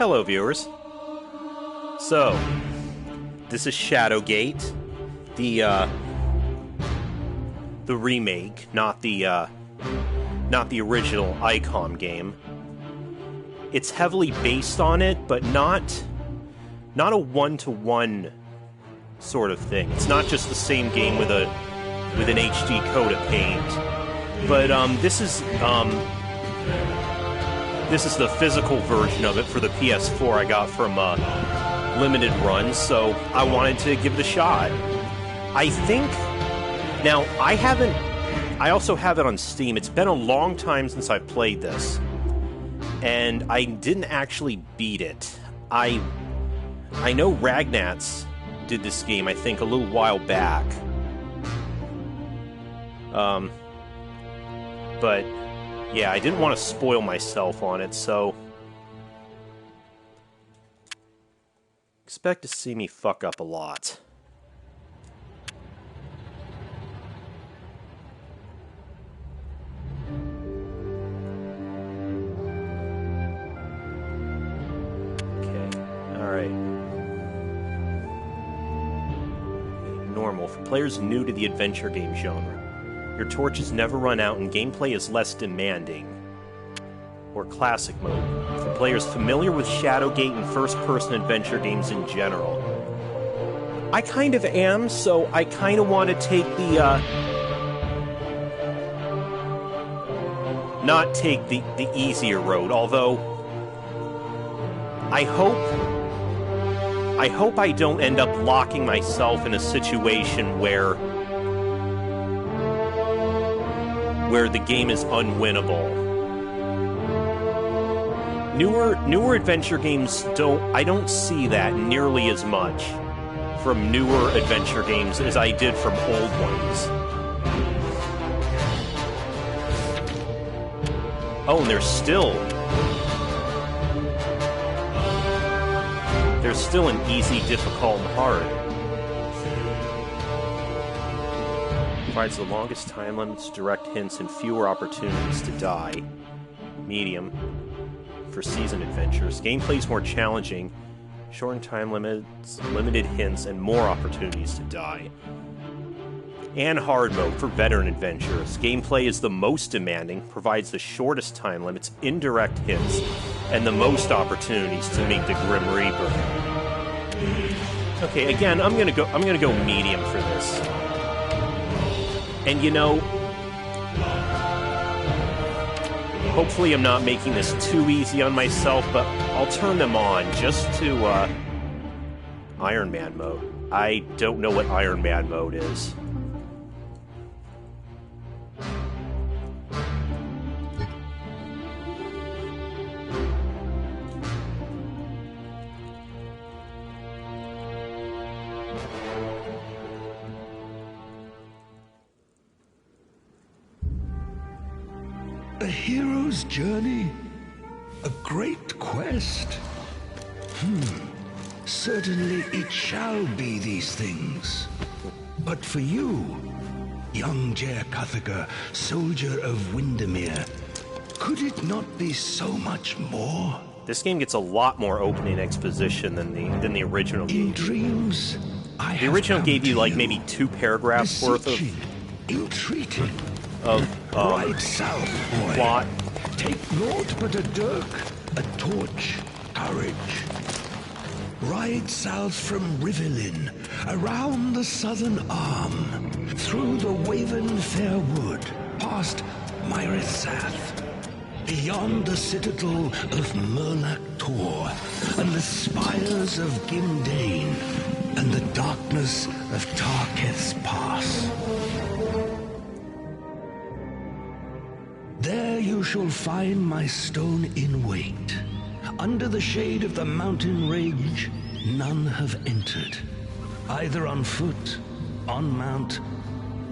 Hello, viewers. So, this is Shadowgate, the remake, not the original ICOM game. It's heavily based on it, but not a one-to-one sort of thing. It's not just the same game with an HD coat of paint. But this is the physical version of it for the PS4 I got from Limited Run, so I wanted to give it a shot. I think... Now, I also have it on Steam. It's been a long time since I've played this, and I didn't actually beat it. I know Ragnats did this game, I think, a little while back. But, yeah, I didn't want to spoil myself on it, so... expect to see me fuck up a lot. Okay, alright. Normal. For players new to the adventure game genre. Your torches never run out and gameplay is less demanding. Or classic mode, for players familiar with Shadowgate and first-person adventure games in general. I kind of am, so I kind of want to take the, not take the easier road, although I hope I don't end up locking myself in a situation where the game is unwinnable. Newer adventure games I don't see that nearly as much from newer adventure games as I did from old ones. Oh, and there's still an easy, difficult, and hard. Provides the longest time limits, direct hints, and fewer opportunities to die. Medium. For seasoned adventurers. Gameplay is more challenging, shortened time limits, limited hints, and more opportunities to die. And hard mode for veteran adventurers. Gameplay is the most demanding, provides the shortest time limits, indirect hints, and the most opportunities to meet the Grim Reaper. Okay, again, I'm gonna go medium for this. And you know, hopefully I'm not making this too easy on myself, but I'll turn them on just to, Iron Man mode. I don't know what Iron Man mode is. A hero's journey? A great quest? Certainly it shall be these things. But for you, young Jer Cuthega, soldier of Windermere, could it not be so much more? This game gets a lot more opening exposition than the original game. In dreams, the original gave you like maybe 2 paragraphs worth of entreated. Right south, boy. Plot. Take naught but a dirk, a torch, courage. Ride south from Rivelin, around the southern arm, through the Waven Fair Wood, past Myrisath, beyond the citadel of Murlak Tor, and the spires of Gimdane, and the darkness of Tarketh's Pass. There you shall find my stone in wait. Under the shade of the mountain range, none have entered. Either on foot, on mount,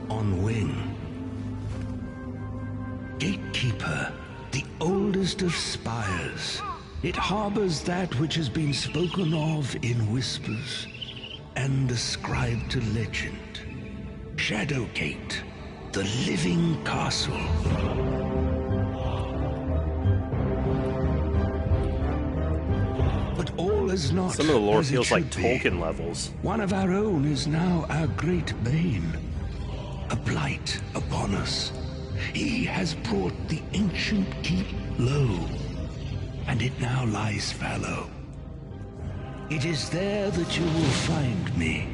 on wing. Gatekeeper, the oldest of spires. It harbors that which has been spoken of in whispers and ascribed to legend. Shadowgate, the living castle. is not Some of the lore as it feels like should be. Tolkien levels. One of our own is now our great bane, a blight upon us. He has brought the ancient keep low, and it now lies fallow. It is there that you will find me,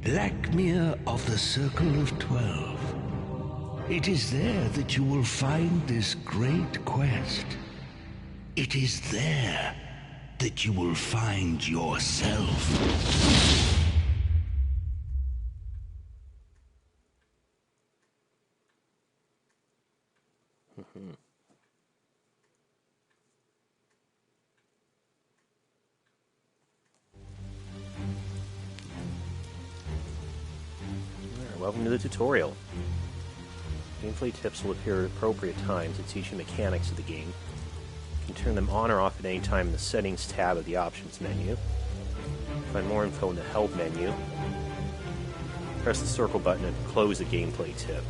Blackmere of the Circle of 12. It is there that you will find this great quest. It is there that you will find yourself. Welcome to the tutorial. Gameplay tips will appear at appropriate times to teach you mechanics of the game. You can turn them on or off at any time in the Settings tab of the Options menu. Find more info in the Help menu. Press the circle button and close the gameplay tip.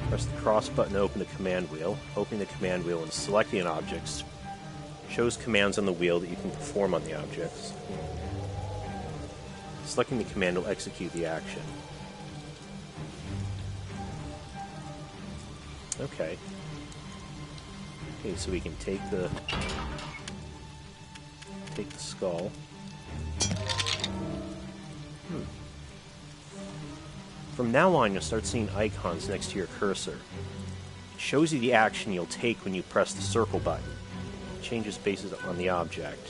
Press the cross button to open the command wheel. Opening the command wheel and selecting an object shows commands on the wheel that you can perform on the objects. Selecting the command will execute the action. Okay. Okay, so we can take the skull. From now on, you'll start seeing icons next to your cursor. It shows you the action you'll take when you press the circle button. It changes based on the object.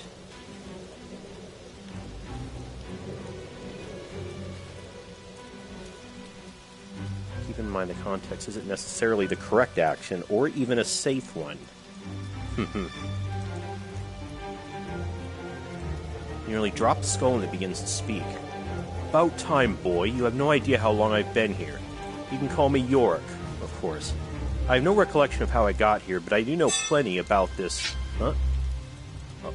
Keep in mind the context isn't necessarily the correct action, or even a safe one. You nearly drop the skull and it begins to speak. About time, boy. You have no idea how long I've been here. You can call me Yorick, of course. I have no recollection of how I got here, but I do know plenty about this... Huh? Oh,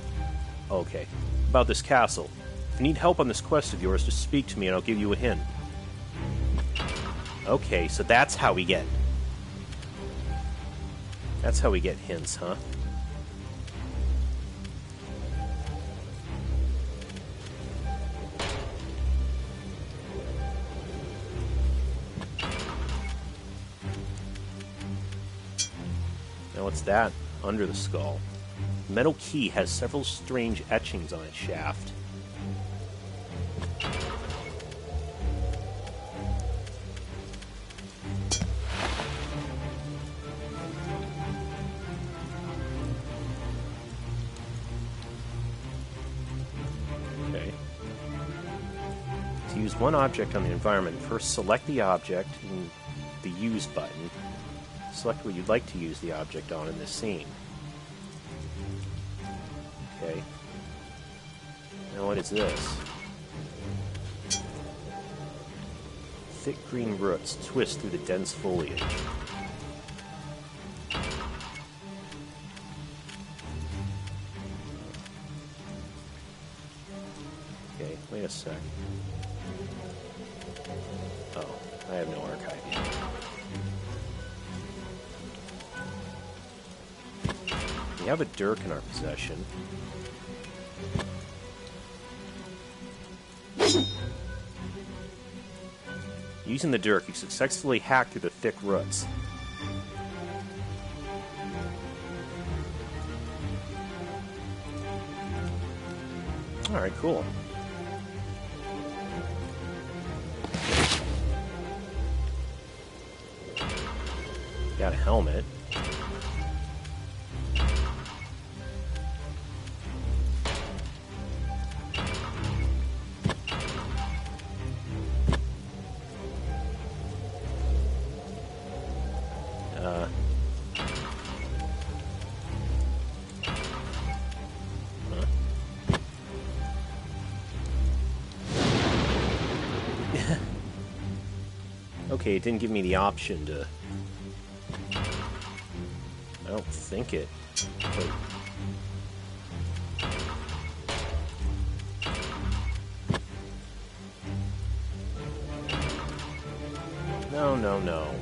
okay. About this castle. If you need help on this quest of yours, just speak to me and I'll give you a hint. Okay, so that's how we get... That's how we get hints, huh? Now what's that under the skull? The metal key has several strange etchings on its shaft. Okay. To use one object on the environment, first select the object in the Use button. Select what you'd like to use the object on in this scene. Okay. Now what is this? Thick green roots twist through the dense foliage. Okay, wait a sec. Oh, I have no archive yet. We have a dirk in our possession. Using the dirk, you successfully hack through the thick roots. Alright, cool. Got a helmet. Okay, it didn't give me the option to... I don't think it... Wait. No.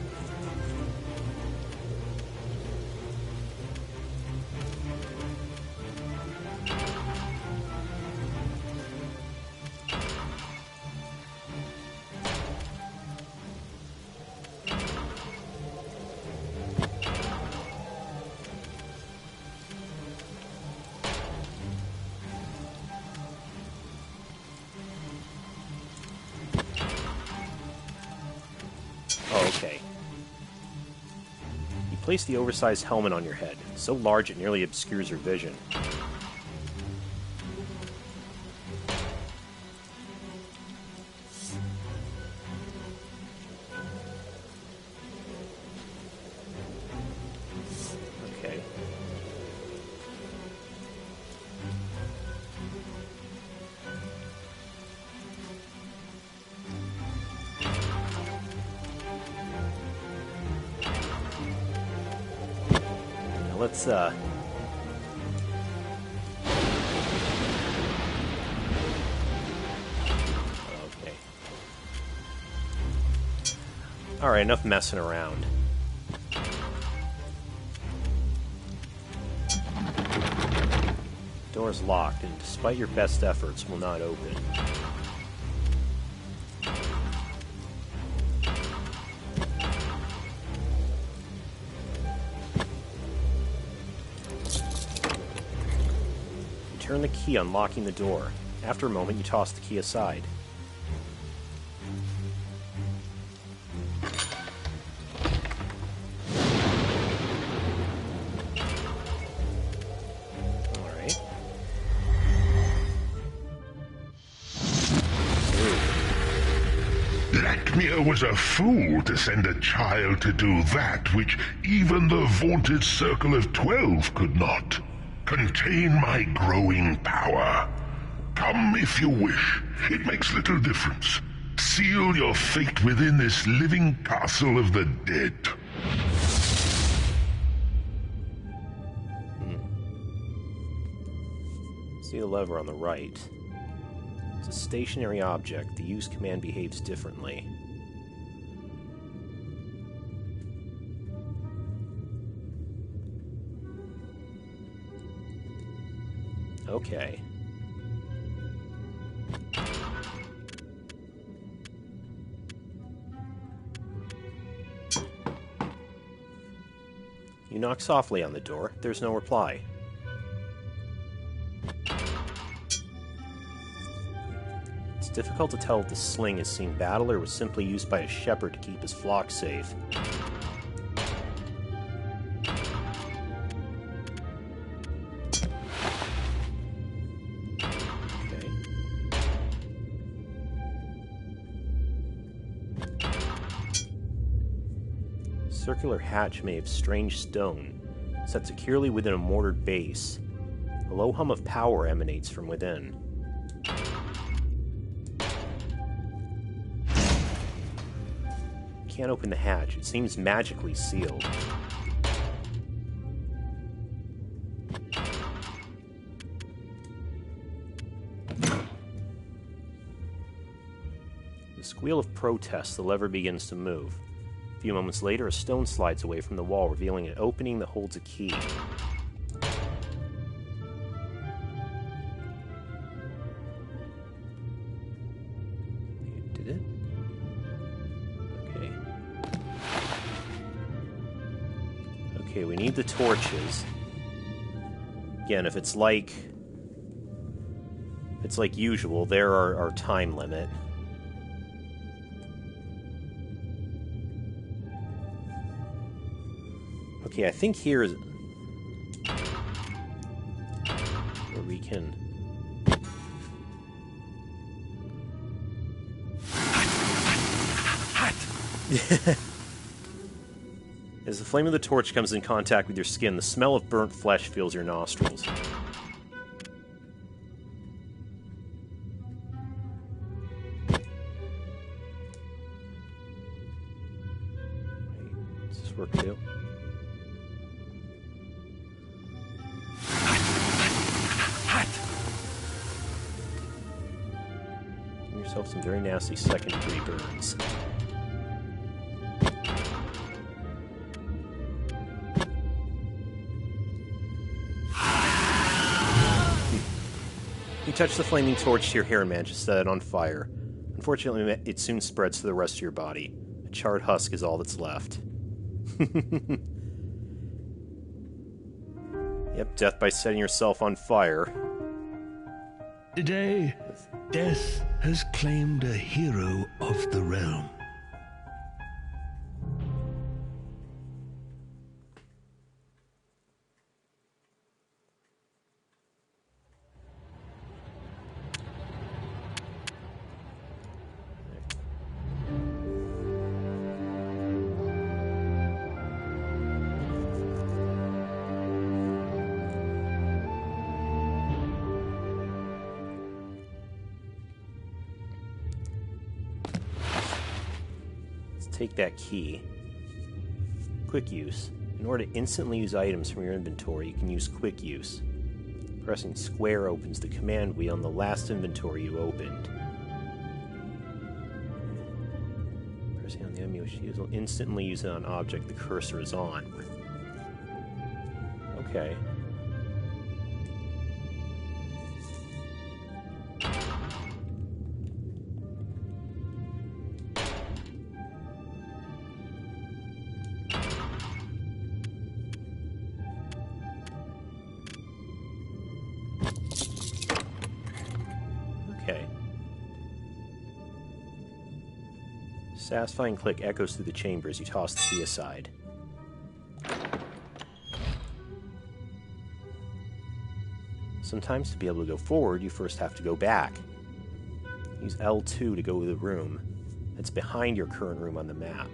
Place the oversized helmet on your head, so large it nearly obscures your vision. Okay. Let's, Okay. Alright, enough messing around. Door's locked, and despite your best efforts, will not open. Turn the key, unlocking the door. After a moment, you toss the key aside. Alright. Lakmir was a fool to send a child to do that which even the vaunted Circle of 12 could not. Contain my growing power. Come if you wish. It makes little difference. Seal your fate within this living castle of the dead. See the lever on the right. It's a stationary object. The use command behaves differently. Okay. You knock softly on the door. There's no reply. It's difficult to tell if the sling is seen battle or was simply used by a shepherd to keep his flock safe. Circular hatch made of strange stone, set securely within a mortared base. A low hum of power emanates from within. Can't open the hatch. It seems magically sealed. The squeal of protest, the lever begins to move. A few moments later, a stone slides away from the wall, revealing an opening that holds a key. Did it? Okay. Okay, we need the torches. Again, if it's like usual, there are our time limit. Okay, I think here is where we can. As the flame of the torch comes in contact with your skin, the smell of burnt flesh fills your nostrils. Wait, does this work too? Give yourself some very nasty second-degree burns. You touch the flaming torch to your hair and manage to set it on fire. Unfortunately, it soon spreads to the rest of your body. A charred husk is all that's left. Yep, death by setting yourself on fire. Today, death has claimed a hero of the realm. Take that key. Quick use. In order to instantly use items from your inventory, you can use quick use. Pressing square opens the command wheel on the last inventory you opened. Pressing on the enemy will instantly use it on an object the cursor is on. Okay. Okay. Satisfying click echoes through the chamber as you toss the key aside. Sometimes to be able to go forward, you first have to go back. Use L2 to go to the room that's behind your current room on the map.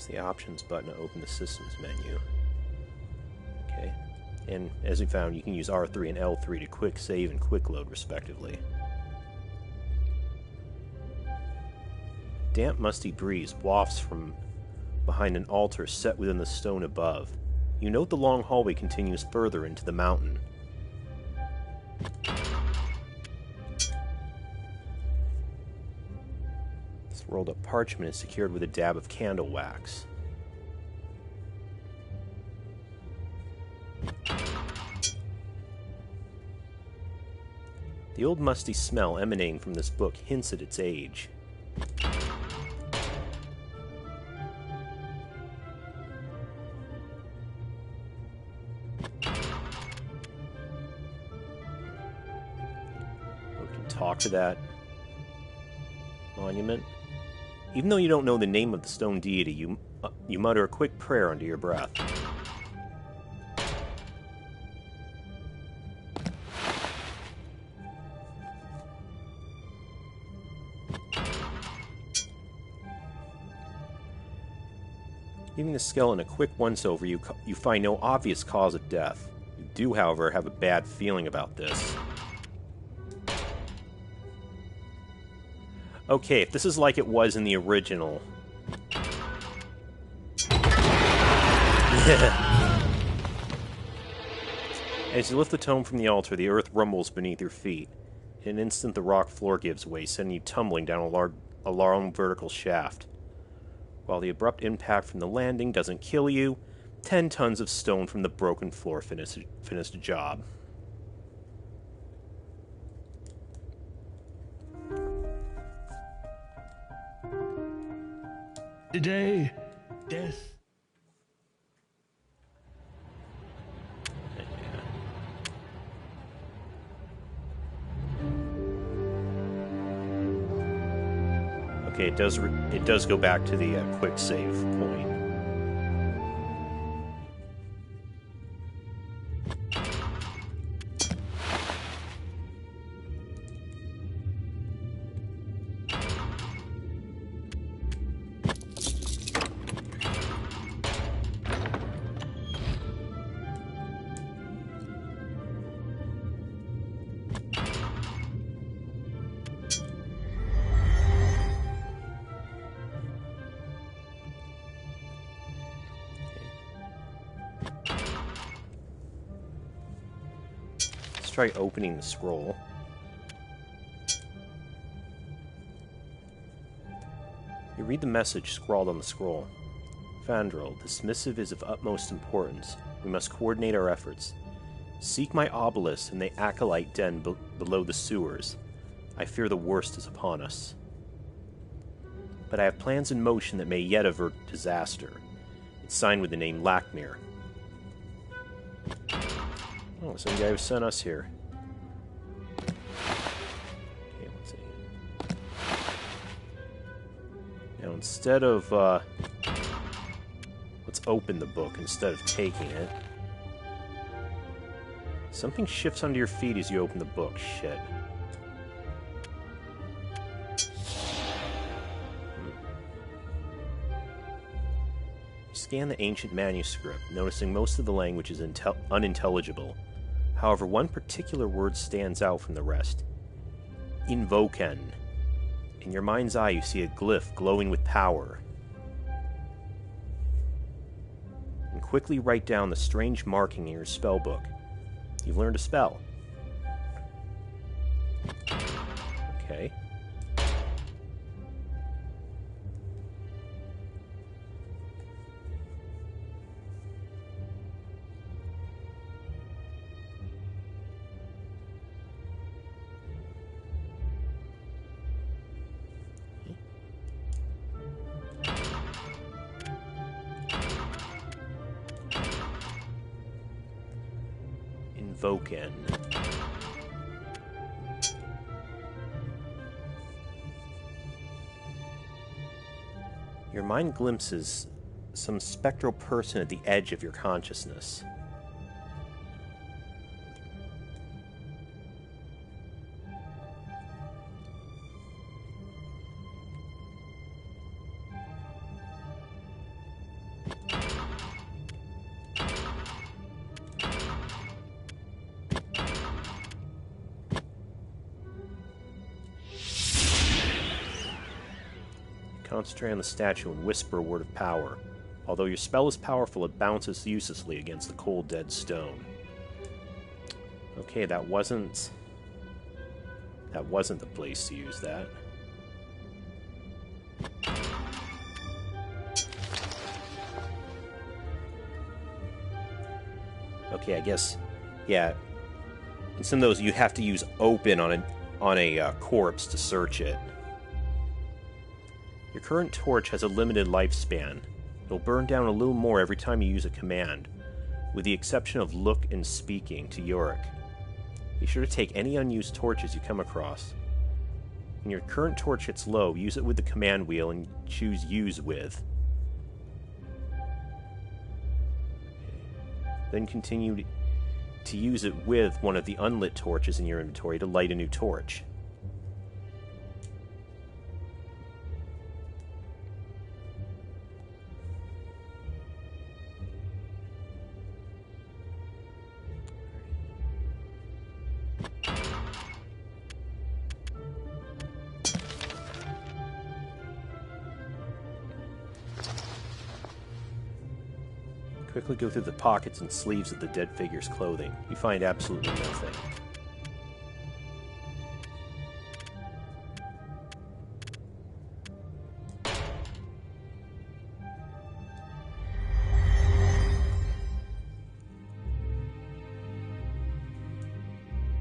The options button to open the systems menu. Okay, and as we found, you can use R3 and L3 to quick save and quick load respectively. Damp, musty breeze wafts from behind an altar set within the stone above. You note the long hallway continues further into the mountain. Rolled up parchment is secured with a dab of candle wax. The old musty smell emanating from this book hints at its age. We can talk to that monument. Even though you don't know the name of the stone deity, you mutter a quick prayer under your breath. Giving the skeleton a quick once-over, you find no obvious cause of death. You do, however, have a bad feeling about this. Okay, if this is like it was in the original... As you lift the tome from the altar, the earth rumbles beneath your feet. In an instant, the rock floor gives way, sending you tumbling down a long vertical shaft. While the abrupt impact from the landing doesn't kill you, 10 tons of stone from the broken floor finished the job. Today, death. Okay, it does go back to the quick save point. Try opening the scroll. You read the message scrawled on the scroll. Fandral, this missive is of utmost importance. We must coordinate our efforts. Seek my obelisk in the acolyte den below the sewers. I fear the worst is upon us. But I have plans in motion that may yet avert disaster. It's signed with the name Lakmir. Oh, some guy who sent us here. Okay, let's see. Now, instead of, let's open the book instead of taking it. Something shifts under your feet as you open the book. Shit. You scan the ancient manuscript, noticing most of the language is unintelligible. However, one particular word stands out from the rest. Invoken. In your mind's eye, you see a glyph glowing with power. And quickly write down the strange marking in your spellbook. You've learned a spell. Okay. Invoken. Your mind glimpses some spectral person at the edge of your consciousness. Concentrate on the statue and whisper a word of power. Although your spell is powerful, it bounces uselessly against the cold, dead stone. Okay, that wasn't the place to use that. Okay, I guess, yeah. In some of those, you have to use open on a corpse to search it. Your current torch has a limited lifespan. It'll burn down a little more every time you use a command, with the exception of look and speaking to Yorick. Be sure to take any unused torches you come across. When your current torch hits low, use it with the command wheel and choose Use With. Then continue to use it with one of the unlit torches in your inventory to light a new torch. Quickly go through the pockets and sleeves of the dead figure's clothing. You find absolutely nothing.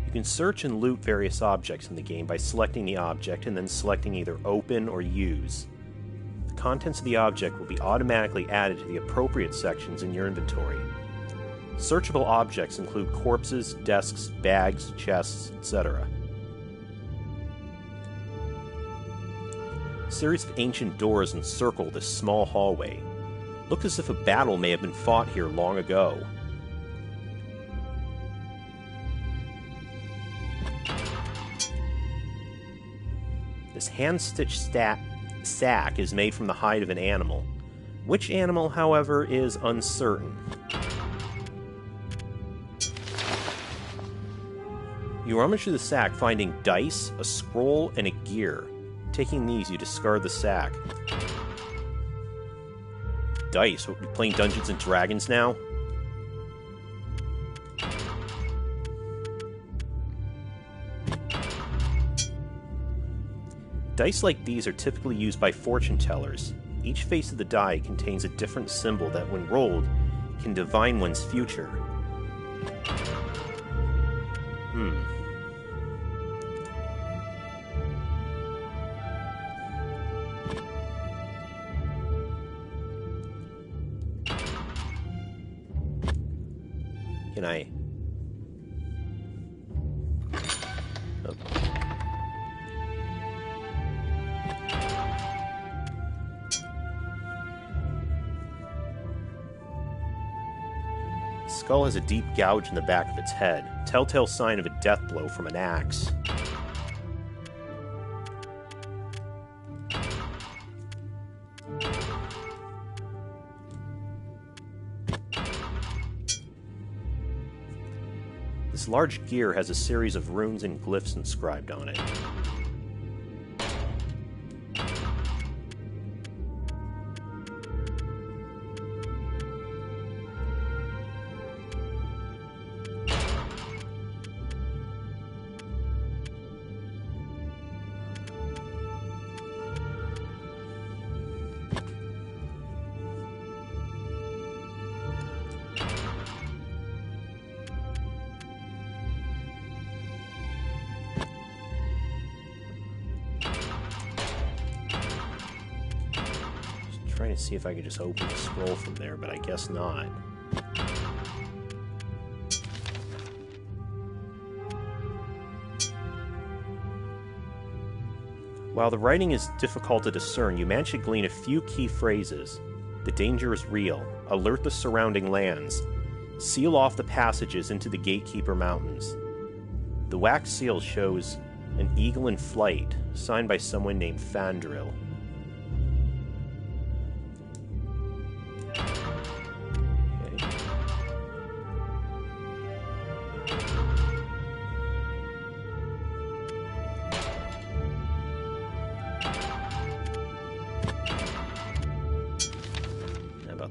You can search and loot various objects in the game by selecting the object and then selecting either Open or Use. The contents of the object will be automatically added to the appropriate sections in your inventory. Searchable objects include corpses, desks, bags, chests, etc. A series of ancient doors encircle this small hallway. Look as if a battle may have been fought here long ago. This hand-stitched sack is made from the hide of an animal. Which animal, however, is uncertain. You rummage through the sack, finding dice, a scroll, and a gear. Taking these, you discard the sack. Dice? What, we playing Dungeons and Dragons now? Dice like these are typically used by fortune tellers. Each face of the die contains a different symbol that, when rolled, can divine one's future. Can I... Oh. skull has a deep gouge in the back of its head, telltale sign of a death blow from an axe. This large gear has a series of runes and glyphs inscribed on it. Trying to see if I could just open the scroll from there, but I guess not. While the writing is difficult to discern, you manage to glean a few key phrases. The danger is real. Alert the surrounding lands. Seal off the passages into the Gatekeeper Mountains. The wax seal shows an eagle in flight, signed by someone named Fandril.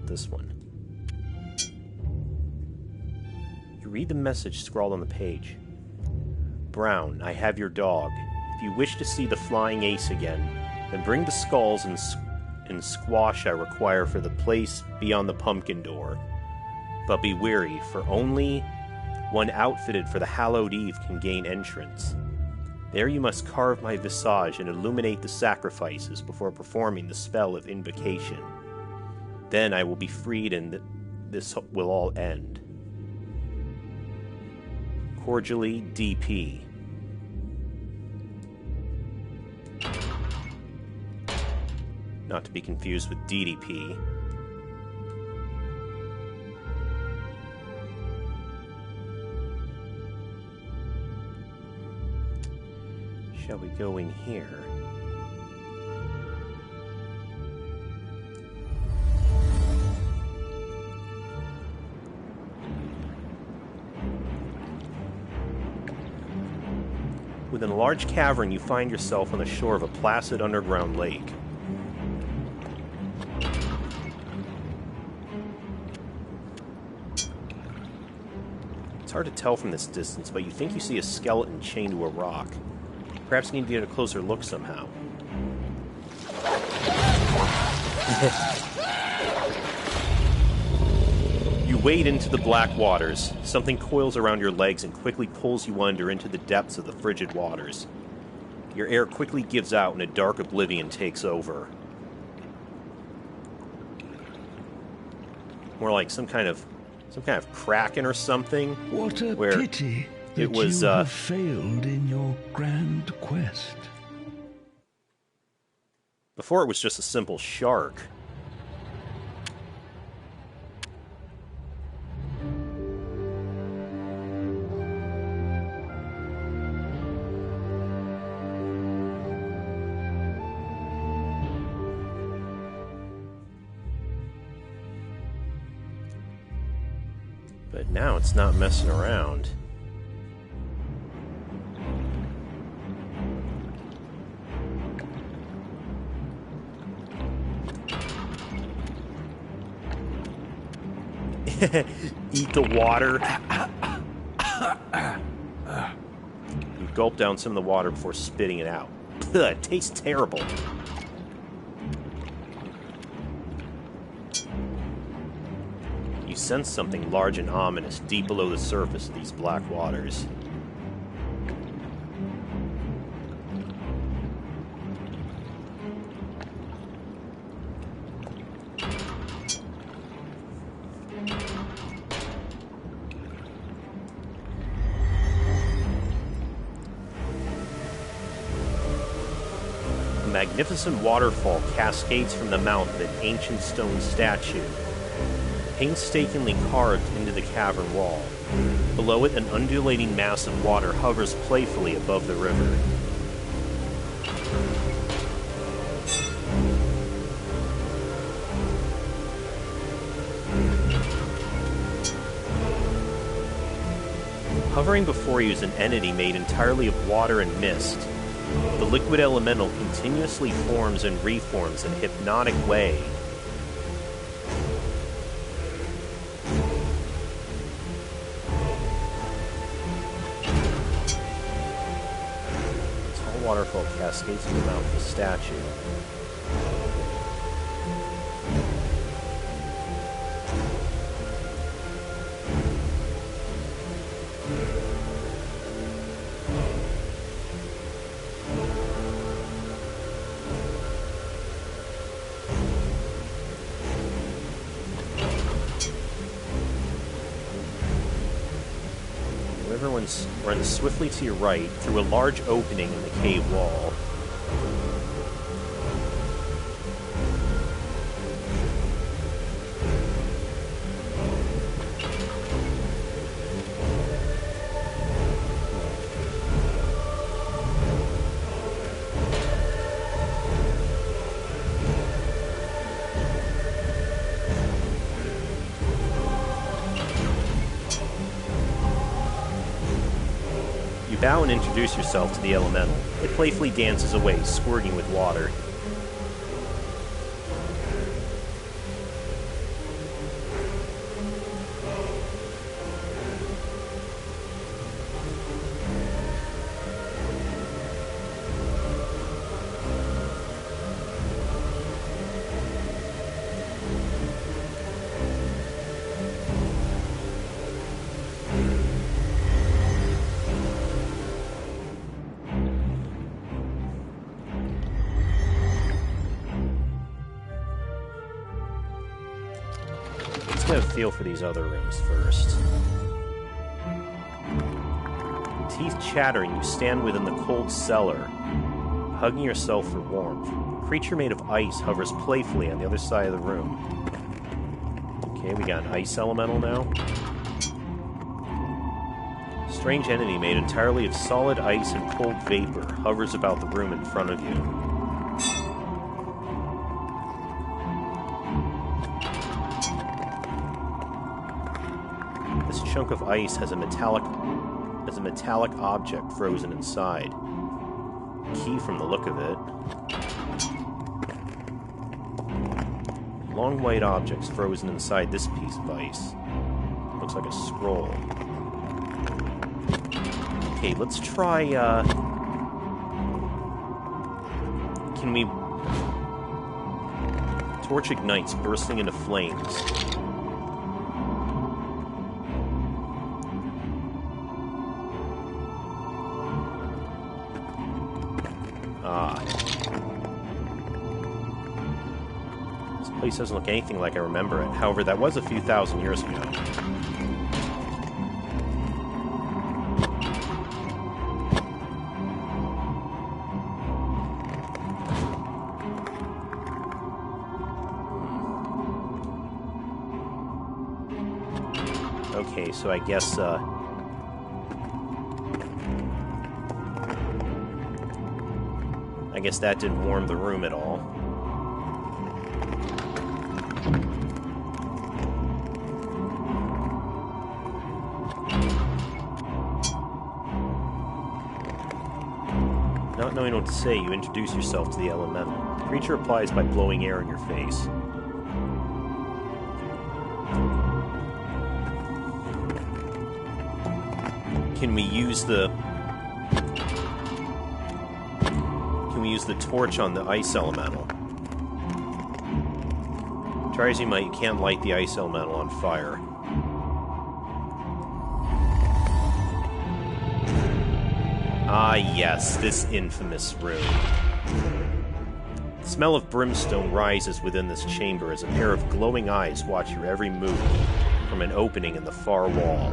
This one. You read the message scrawled on the page. Brown, I have your dog. If you wish to see the flying ace again, then bring the skulls and squash I require for the place beyond the pumpkin door. But be wary, for only one outfitted for the hallowed eve can gain entrance. There you must carve my visage and illuminate the sacrifices before performing the spell of invocation. Then I will be freed and this will all end. Cordially, DP. Not to be confused with DDP. Shall we go in here? Within a large cavern, you find yourself on the shore of a placid underground lake. It's hard to tell from this distance, but you think you see a skeleton chained to a rock. Perhaps you need to get a closer look somehow. You wade into the black waters. Something coils around your legs and quickly pulls you under into the depths of the frigid waters. Your air quickly gives out and a dark oblivion takes over. More like some kind of kraken or something. What a pity that you have failed in your grand quest. Before it was just a simple shark. But now it's not messing around. Eat the water. You gulp down some of the water before spitting it out. Ugh, it tastes terrible. You sense something large and ominous deep below the surface of these black waters. A magnificent waterfall cascades from the mouth of an ancient stone statue. painstakingly carved into the cavern wall. Below it, an undulating mass of water hovers playfully above the river. Hovering before you is an entity made entirely of water and mist. The liquid elemental continuously forms and reforms in a hypnotic way. A tall waterfall cascades from the mouth of the statue. Runs swiftly to your right through a large opening in the cave wall. Bow and introduce yourself to the elemental. It playfully dances away, squirting with water. Get a feel for these other rooms first. Teeth chattering, you stand within the cold cellar, hugging yourself for warmth. A creature made of ice hovers playfully on the other side of the room. Okay, we got an ice elemental now. Strange entity made entirely of solid ice and cold vapor hovers about the room in front of you. This chunk of ice has a metallic object frozen inside. Key from the look of it. Long white objects frozen inside this piece of ice. Looks like a scroll. Okay, let's try, can we... Torch ignites, bursting into flames. This place doesn't look anything like I remember it. However, that was a few thousand years ago. Okay, so I guess, that didn't warm the room at all. Not knowing what to say, you introduce yourself to the elemental. The creature replies by blowing air in your face. Can we use the torch on the ice elemental? Try as you might, you can't light the ice elemental on fire. Ah, yes, this infamous room. The smell of brimstone rises within this chamber as a pair of glowing eyes watch your every move from an opening in the far wall.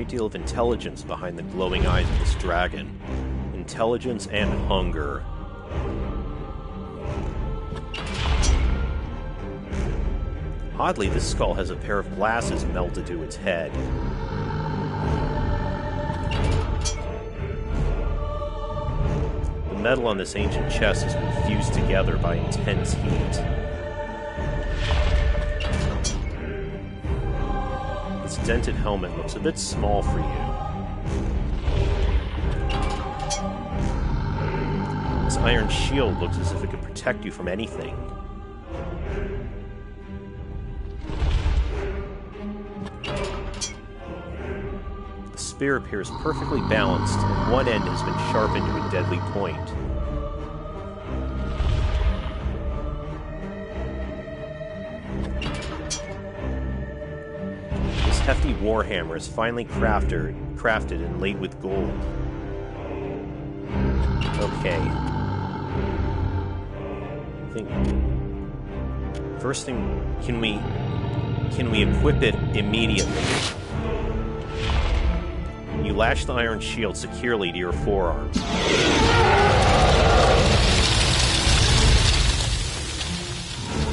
great deal of intelligence behind the glowing eyes of this dragon. Intelligence and hunger. Oddly, this skull has a pair of glasses melted to its head. The metal on this ancient chest has been fused together by intense heat. Its dented helmet looks a bit small for you. Its iron shield looks as if it could protect you from anything. The spear appears perfectly balanced, and one end has been sharpened to a deadly point. This hefty warhammer is finely crafted and laid with gold. Okay. First thing, can we equip it immediately? You lash the iron shield securely to your forearm.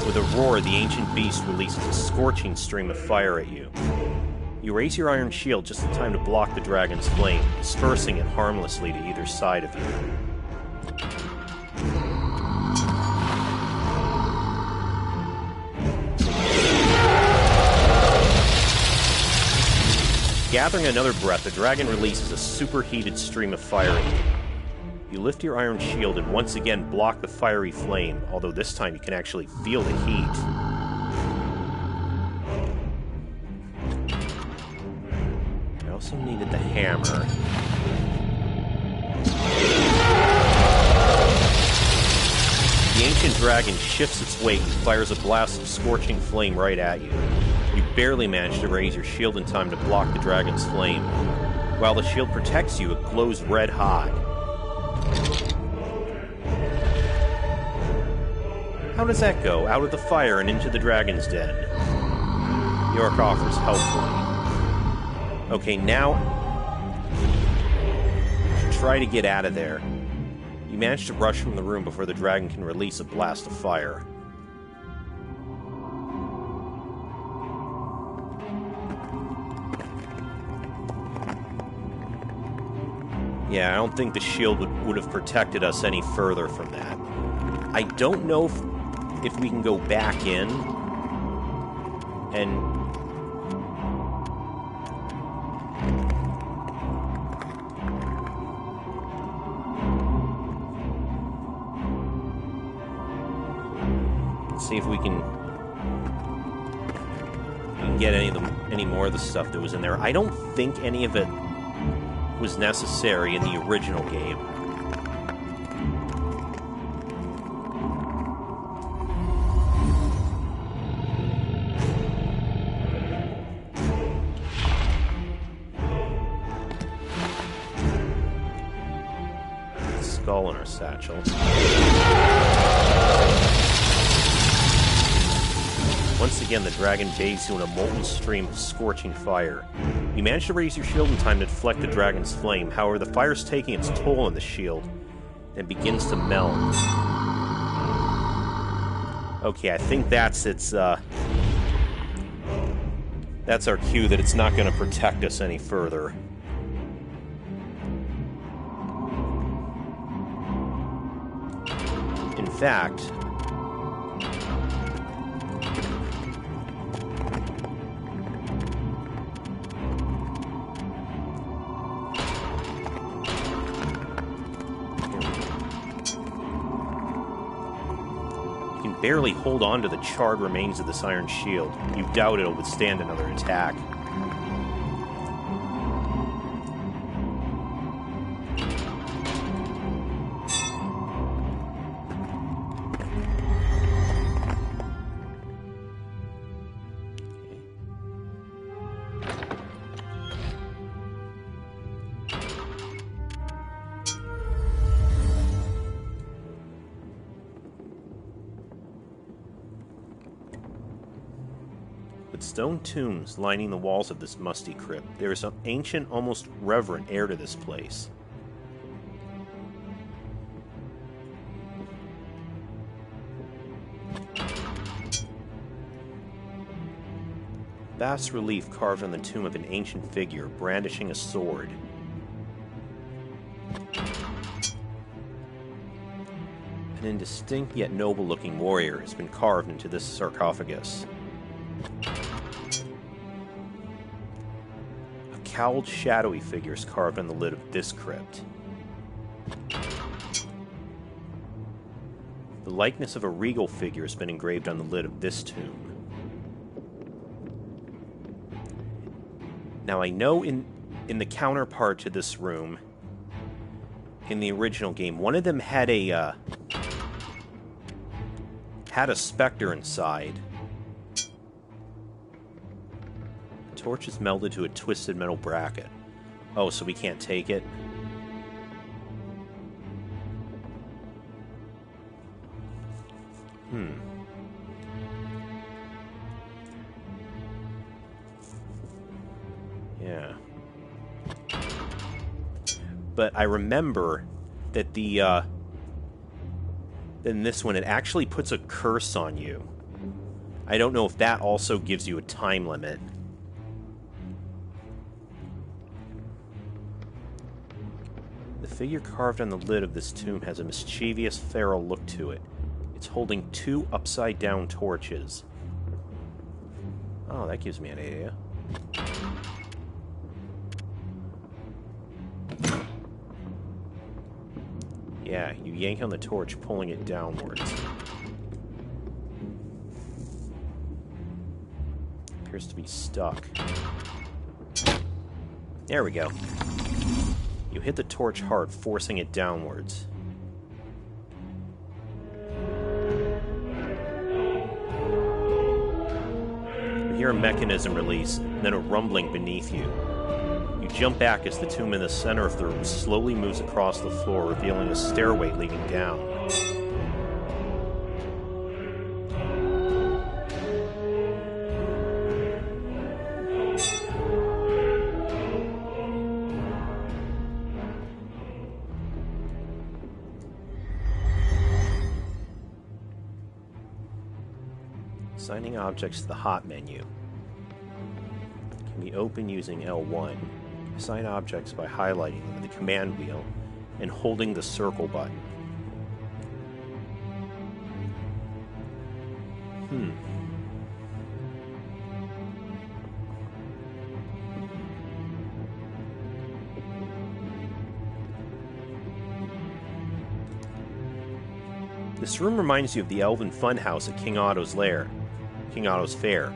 With a roar, the ancient beast releases a scorching stream of fire at you. You raise your iron shield just in time to block the dragon's flame, dispersing it harmlessly to either side of you. Gathering another breath, the dragon releases a superheated stream of fire at you. You lift your iron shield and once again block the fiery flame, although this time you can actually feel the heat. I also needed the hammer. The ancient dragon shifts its weight and fires a blast of scorching flame right at you. You barely manage to raise your shield in time to block the dragon's flame. While the shield protects you, it glows red hot. How does that go? Out of the fire and into the dragon's den. York offers helpfully. Okay, now... try to get out of there. You manage to rush from the room before the dragon can release a blast of fire. Yeah, I don't think the shield would have protected us any further from that. I don't know if we can go back in and... see if we can get any more of the stuff that was in there. I don't think any of it was necessary in the original game. Skull in our satchel. Once again, the dragon bathes you in a molten stream of scorching fire. You manage to raise your shield in time to deflect the dragon's flame. However, the fire's taking its toll on the shield and begins to melt. Okay, I think that's its, that's our cue that it's not going to protect us any further. In fact... barely hold on to the charred remains of this iron shield. You doubt it'll withstand another attack. With stone tombs lining the walls of this musty crypt, there is an ancient, almost reverent air to this place. Bas relief carved on the tomb of an ancient figure brandishing a sword. An indistinct yet noble-looking warrior has been carved into this sarcophagus. A cowled, shadowy figure is carved on the lid of this crypt. The likeness of a regal figure has been engraved on the lid of this tomb. Now, I know in the counterpart to this room, in the original game, one of them had a specter inside. The torch is melded to a twisted metal bracket. Oh, so we can't take it? Yeah. But I remember that in this one, it actually puts a curse on you. I don't know if that also gives you a time limit. The figure carved on the lid of this tomb has a mischievous, feral look to it. It's holding 2 upside-down torches. Oh, that gives me an idea. Yeah, you yank on the torch, pulling it downwards. Appears to be stuck. There we go. You hit the torch hard, forcing it downwards. You hear a mechanism release, and then a rumbling beneath you. You jump back as the tomb in the center of the room slowly moves across the floor, revealing a stairway leading down. Assigning objects to the hot menu. Can be opened using L1. Assign objects by highlighting them with the command wheel and holding the circle button. This room reminds you of the Elven Funhouse at King Otto's lair, King Otto's Fair.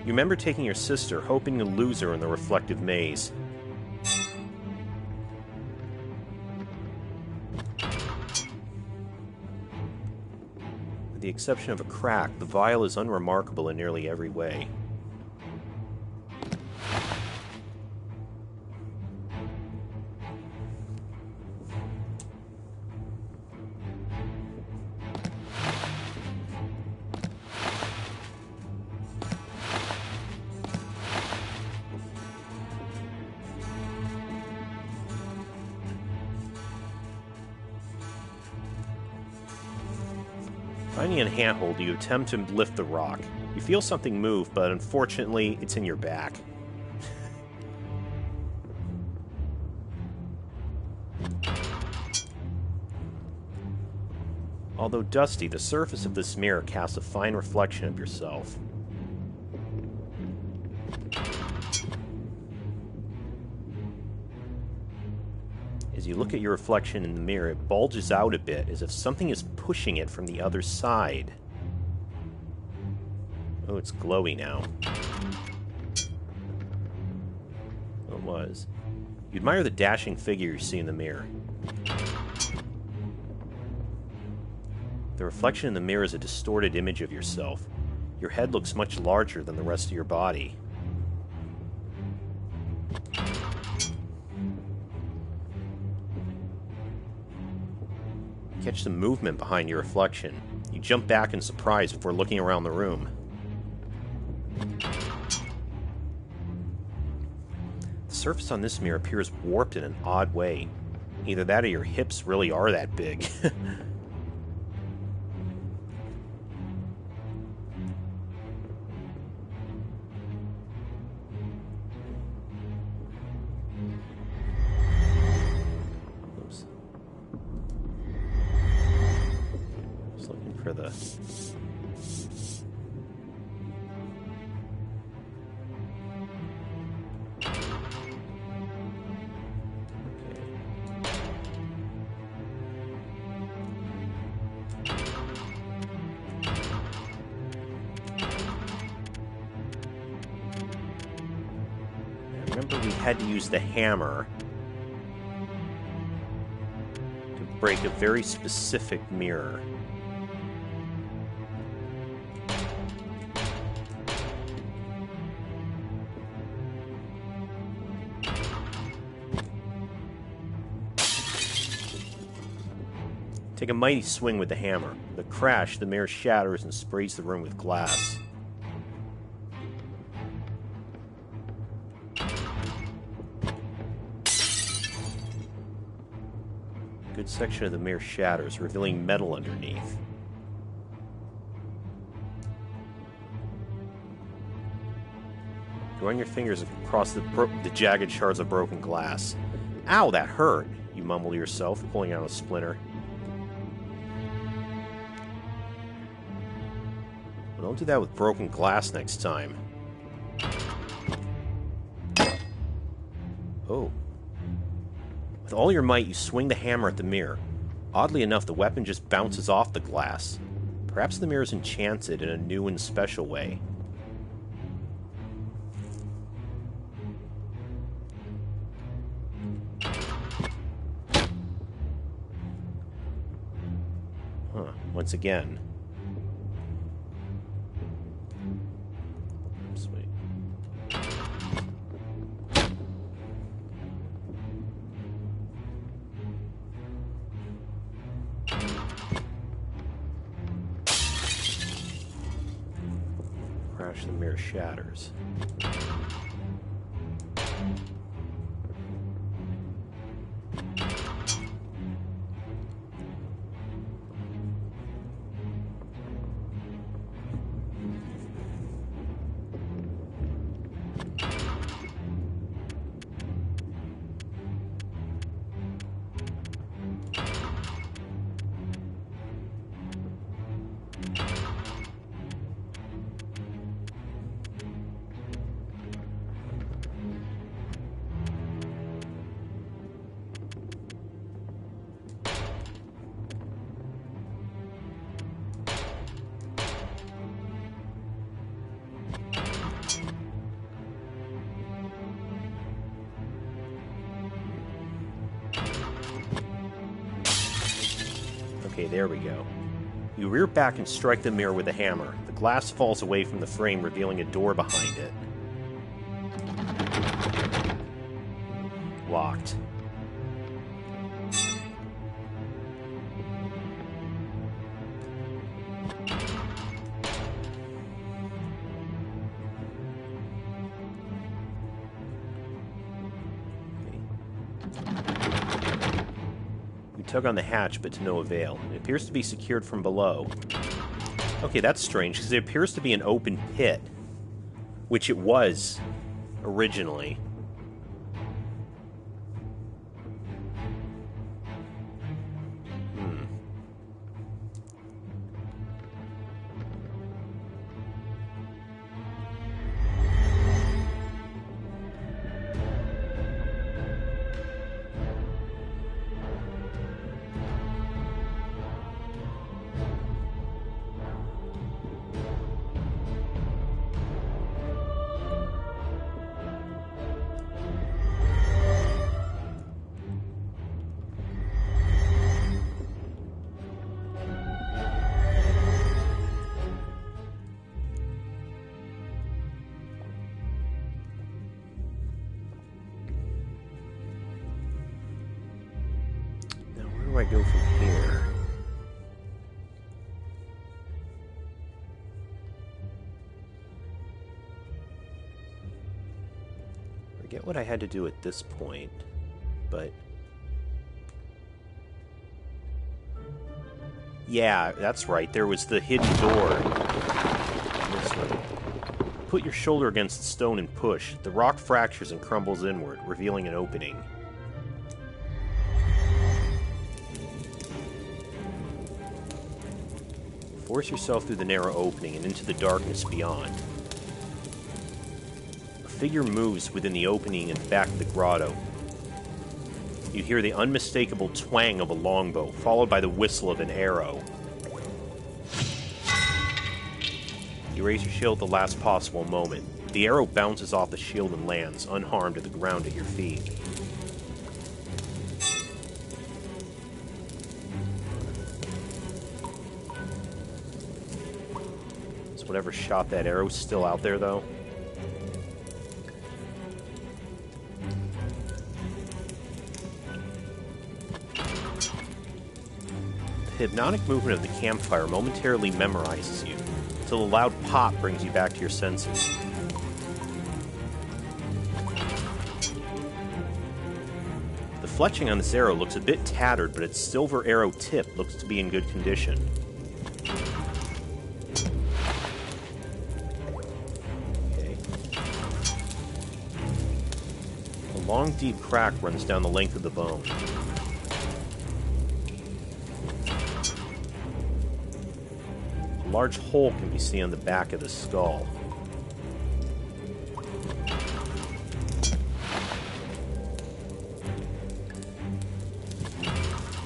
You remember taking your sister, hoping to lose her in the reflective maze. With the exception of a crack, the vial is unremarkable in nearly every way. Finding a handhold, you attempt to lift the rock. You feel something move, but unfortunately, it's in your back. Although dusty, the surface of this mirror casts a fine reflection of yourself. As you look at your reflection in the mirror, it bulges out a bit, as if something is pushing it from the other side. Oh, it's glowy now. Well, it was. You admire the dashing figure you see in the mirror. The reflection in the mirror is a distorted image of yourself. Your head looks much larger than the rest of your body. Catch some movement behind your reflection. You jump back in surprise before looking around the room. surface on this mirror appears warped in an odd way. Either that or your hips really are that big. Oops. Just looking for the... Remember, we had to use the hammer to break a very specific mirror. Take a mighty swing with the hammer. With a crash, the mirror shatters and sprays the room with glass. Good section of the mirror shatters, revealing metal underneath. Run your fingers across the jagged shards of broken glass. Ow, that hurt, you mumble to yourself, pulling out a splinter. Well, don't do that with broken glass next time. Oh. With all your might, you swing the hammer at the mirror. Oddly enough, the weapon just bounces off the glass. Perhaps the mirror is enchanted in a new and special way. Huh, once again. Sweet. Crash, the mirror shatters. Okay, there we go. You rear back and strike the mirror with a hammer. The glass falls away from the frame, revealing a door behind it. Locked. Tug on the hatch, but to no avail. It appears to be secured from below. Okay, that's strange, because it appears to be an open pit. Which it was, originally. Where do I go from here? forget what I had to do at this point, but... Yeah, that's right. There was the hidden door. This one. Put your shoulder against the stone and push. The rock fractures and crumbles inward, revealing an opening. Force yourself through the narrow opening and into the darkness beyond. A figure moves within the opening in the back of the grotto. You hear the unmistakable twang of a longbow, followed by the whistle of an arrow. You raise your shield at the last possible moment. The arrow bounces off the shield and lands, unharmed, at the ground at your feet. Is whatever shot that arrow still out there, though? The hypnotic movement of the campfire momentarily memorizes you, until a loud pop brings you back to your senses. The fletching on this arrow looks a bit tattered, but its silver arrow tip looks to be in good condition. Okay. A long, deep crack runs down the length of the bone. A large hole can be seen on the back of the skull.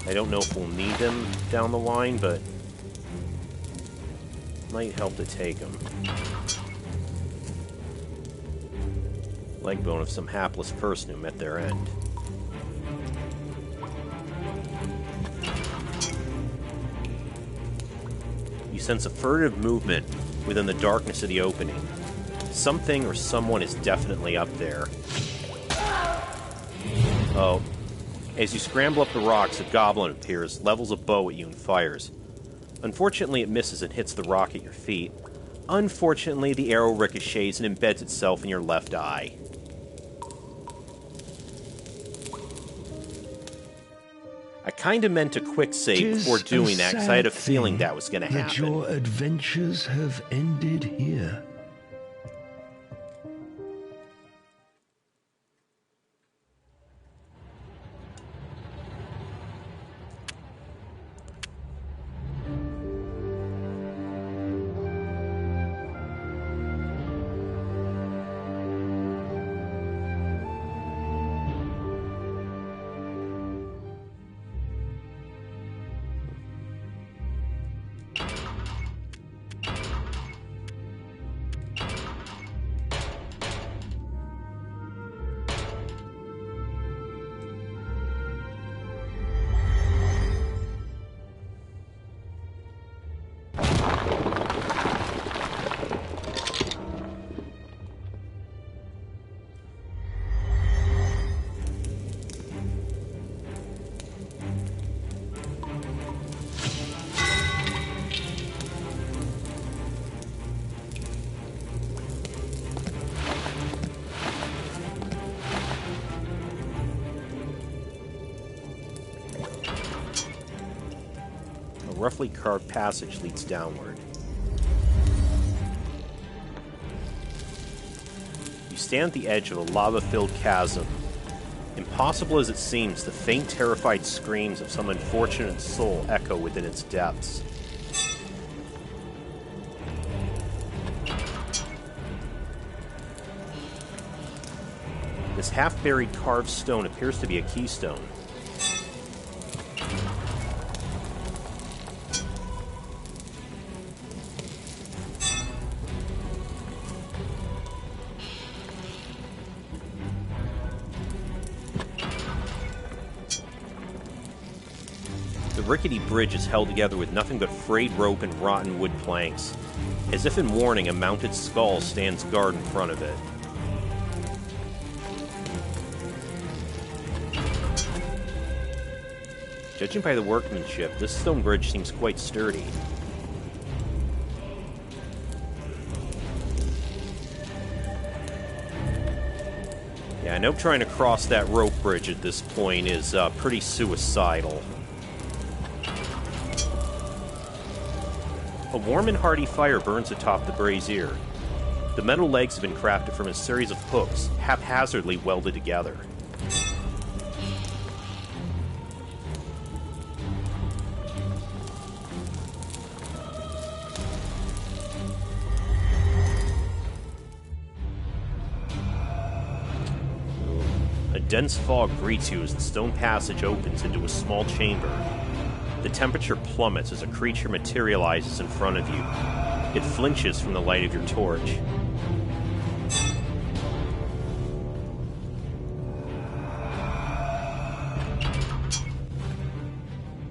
I don't know if we'll need them down the line, but might help to take them. Leg bone of some hapless person who met their end. You sense a furtive movement within the darkness of the opening. Something or someone is definitely up there. Oh. As you scramble up the rocks, a goblin appears, levels a bow at you, and fires. Unfortunately, it misses and hits the rock at your feet. Unfortunately, the arrow ricochets and embeds itself in your left eye. I kinda meant to quick save before doing that, because I had a feeling that was gonna happen. That your adventures have ended here. Roughly carved passage leads downward. You stand at the edge of a lava-filled chasm. Impossible as it seems, the faint, terrified screams of some unfortunate soul echo within its depths. This half-buried carved stone appears to be a keystone. The rickety bridge is held together with nothing but frayed rope and rotten wood planks. As if in warning, a mounted skull stands guard in front of it. Judging by the workmanship, this stone bridge seems quite sturdy. Yeah, Yeah, I know trying to cross that rope bridge at this point is pretty suicidal. A warm and hearty fire burns atop the brazier. The metal legs have been crafted from a series of hooks, haphazardly welded together. A dense fog greets you as the stone passage opens into a small chamber. The temperature plummets as a creature materializes in front of you. It flinches from the light of your torch.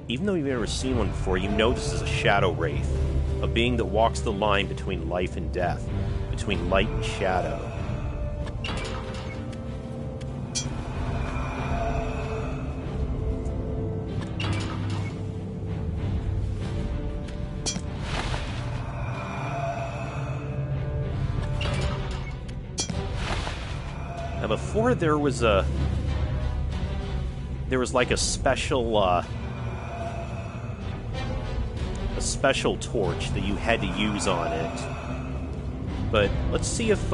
Even though you've never seen one before, you know this is a shadow wraith, a being that walks the line between life and death, between light and shadow. Now before there was like a special torch that you had to use on it. But let's see if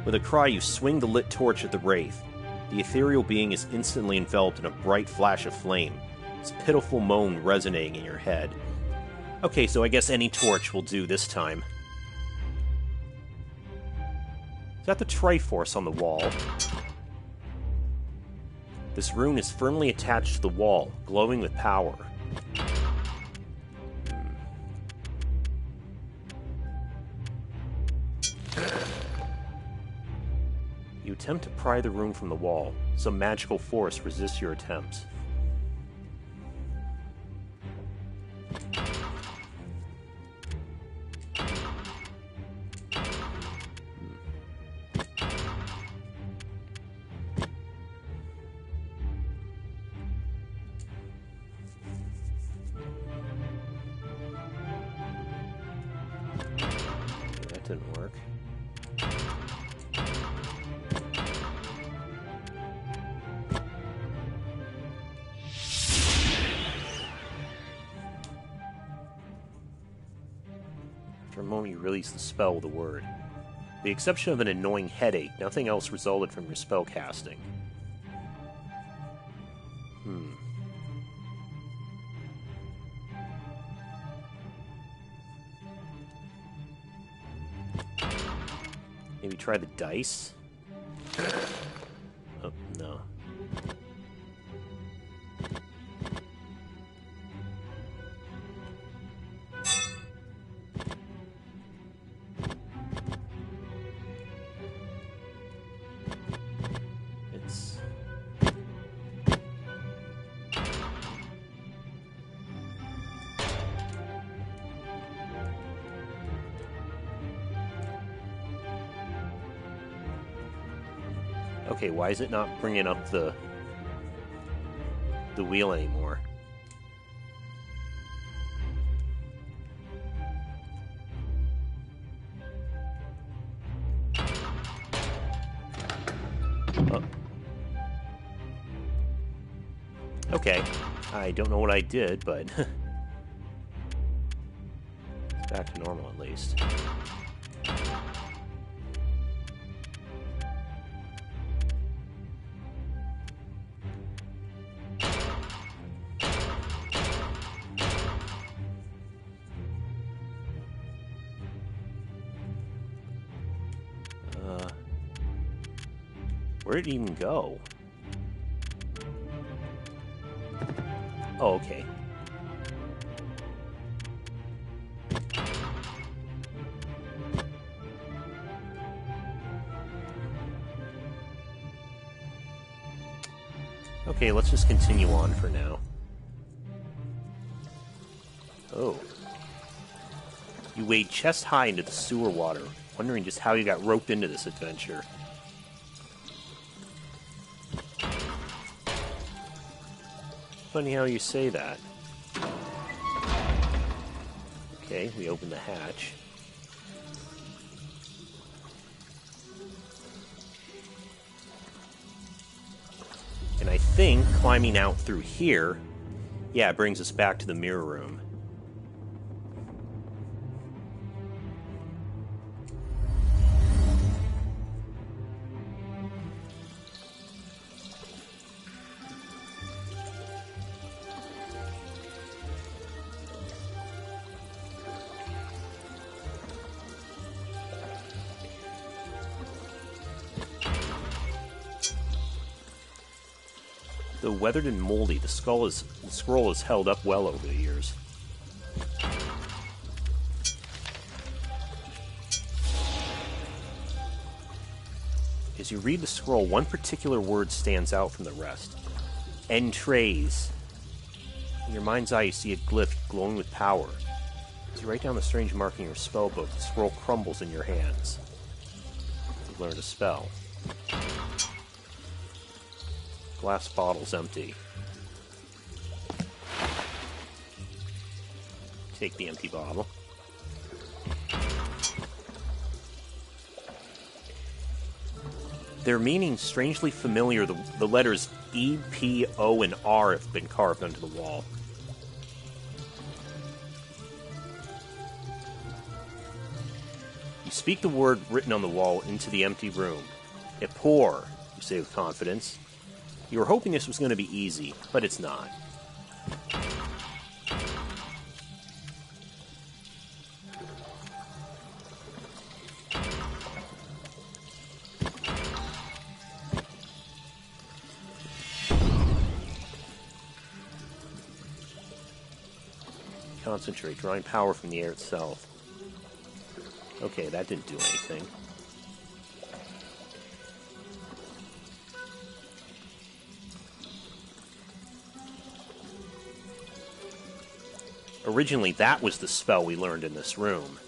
with a cry, you swing the lit torch at the wraith. The ethereal being is instantly enveloped in a bright flash of flame, its pitiful moan resonating in your head. Okay, so I guess any torch will do this time. Is that the Triforce on the wall? This rune is firmly attached to the wall, glowing with power. You attempt to pry the rune from the wall. Some magical force resists your attempts. That didn't work. After a moment, you release the spell with a word. With the exception of an annoying headache, nothing else resulted from your spell casting. Maybe try the dice? Oh, no. It's... Okay, why is it not bringing up the wheel anymore? Oh. Okay, I don't know what I did, but it's back to normal at least. Where did it even go? Oh, okay. Okay, let's just continue on for now. Oh. You wade chest high into the sewer water, wondering just how you got roped into this adventure. Funny how you say that. Okay, we open the hatch. And I think climbing out through here, yeah, it brings us back to the mirror room. Though weathered and moldy, the scroll is held up well over the years. As you read the scroll, one particular word stands out from the rest. Entrays. In your mind's eye, you see a glyph glowing with power. As you write down the strange mark in your spellbook, the scroll crumbles in your hands. You've learned a spell. Glass bottle's empty. Take the empty bottle. Their meaning strangely familiar. The letters E, P, O, and R have been carved onto the wall. You speak the word written on the wall into the empty room. Epor, you say with confidence. You were hoping this was going to be easy, but it's not. Concentrate, drawing power from the air itself. Okay, that didn't do anything. Originally, that was the spell we learned in this room.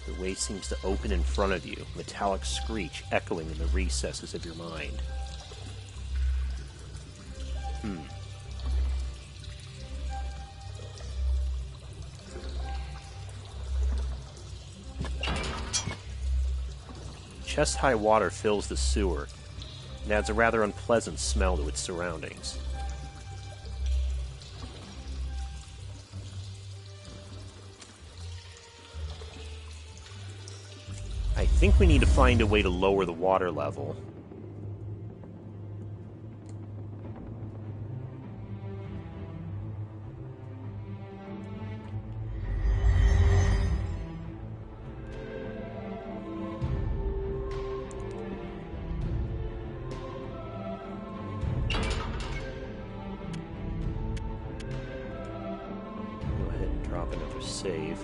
The way seems to open in front of you, metallic screech echoing in the recesses of your mind. Chest-high water fills the sewer and adds a rather unpleasant smell to its surroundings. I think we need to find a way to lower the water level. Save.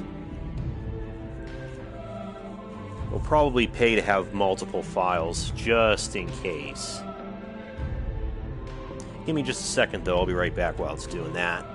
We'll probably pay to have multiple files, just in case. Give me just a second, though. I'll be right back while it's doing that.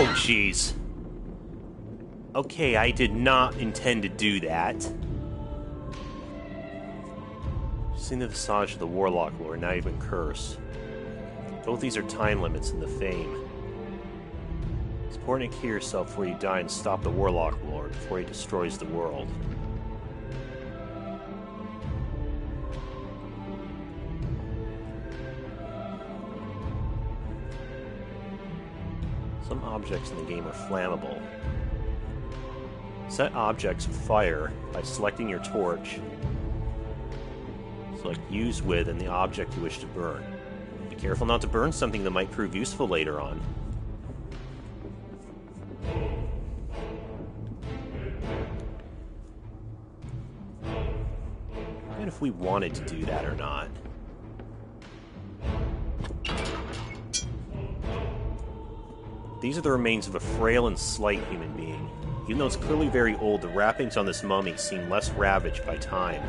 Oh, jeez. Okay, I did not intend to do that. Seen the visage of the Warlock Lord, not even curse. Both these are time limits in the Fame. It's important to kill yourself before you die and stop the Warlock Lord before he destroys the world. Some objects in the game are flammable. Set objects with fire by selecting your torch. Select use with and the object you wish to burn. Be careful not to burn something that might prove useful later on. And if we wanted to do that or not. These are the remains of a frail and slight human being. Even though it's clearly very old, the wrappings on this mummy seem less ravaged by time.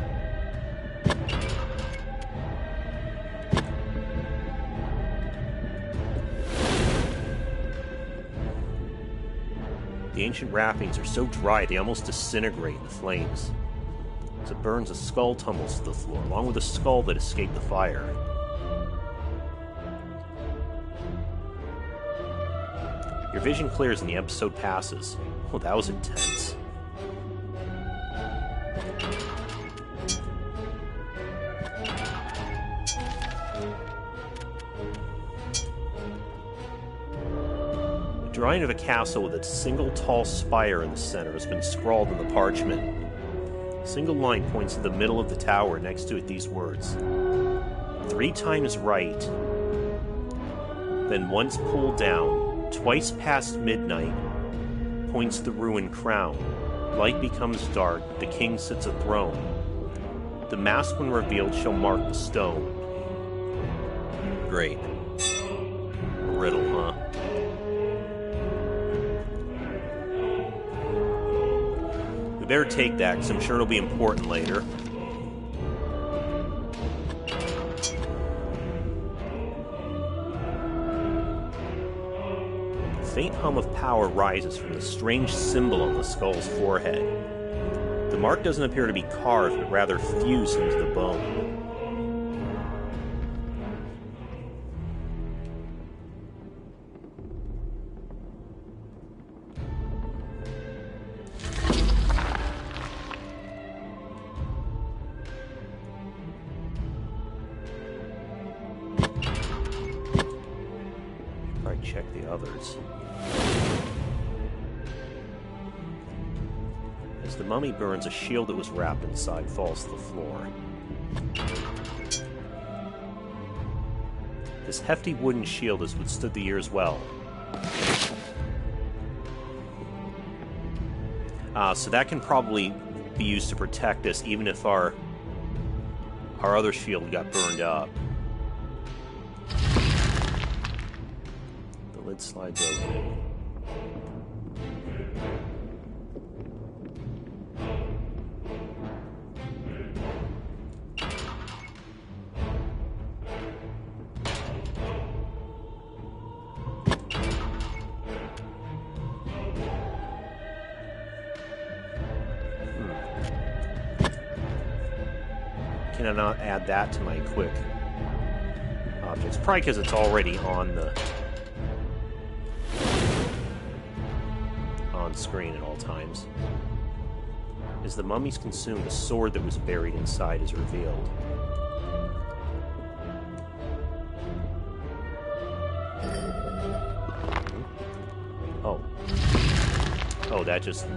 The ancient wrappings are so dry they almost disintegrate in the flames. As it burns, a skull tumbles to the floor, along with a skull that escaped the fire. Your vision clears and the episode passes. Oh, that was intense. A drawing of a castle with a single tall spire in the center has been scrawled in the parchment. A single line points to the middle of the tower. Next to it, these words: 3 times right, then once pulled down, twice past midnight, points the ruined crown. Light becomes dark, the king sits athrone. The mask when revealed shall mark the stone. Great. Riddle, huh? We better take that, because I'm sure it'll be important later. A faint hum of power rises from the strange symbol on the skull's forehead. The mark doesn't appear to be carved, but rather fused into the bone. Probably check the others. As the mummy burns, a shield that was wrapped inside falls to the floor. This hefty wooden shield has withstood the years well. So that can probably be used to protect us, even if our other shield got burned up. The lid slides open. Can I not add that to my quick objects? Probably because it's already on screen at all times. As the mummy's consumed, a sword that was buried inside is revealed. Oh, that just...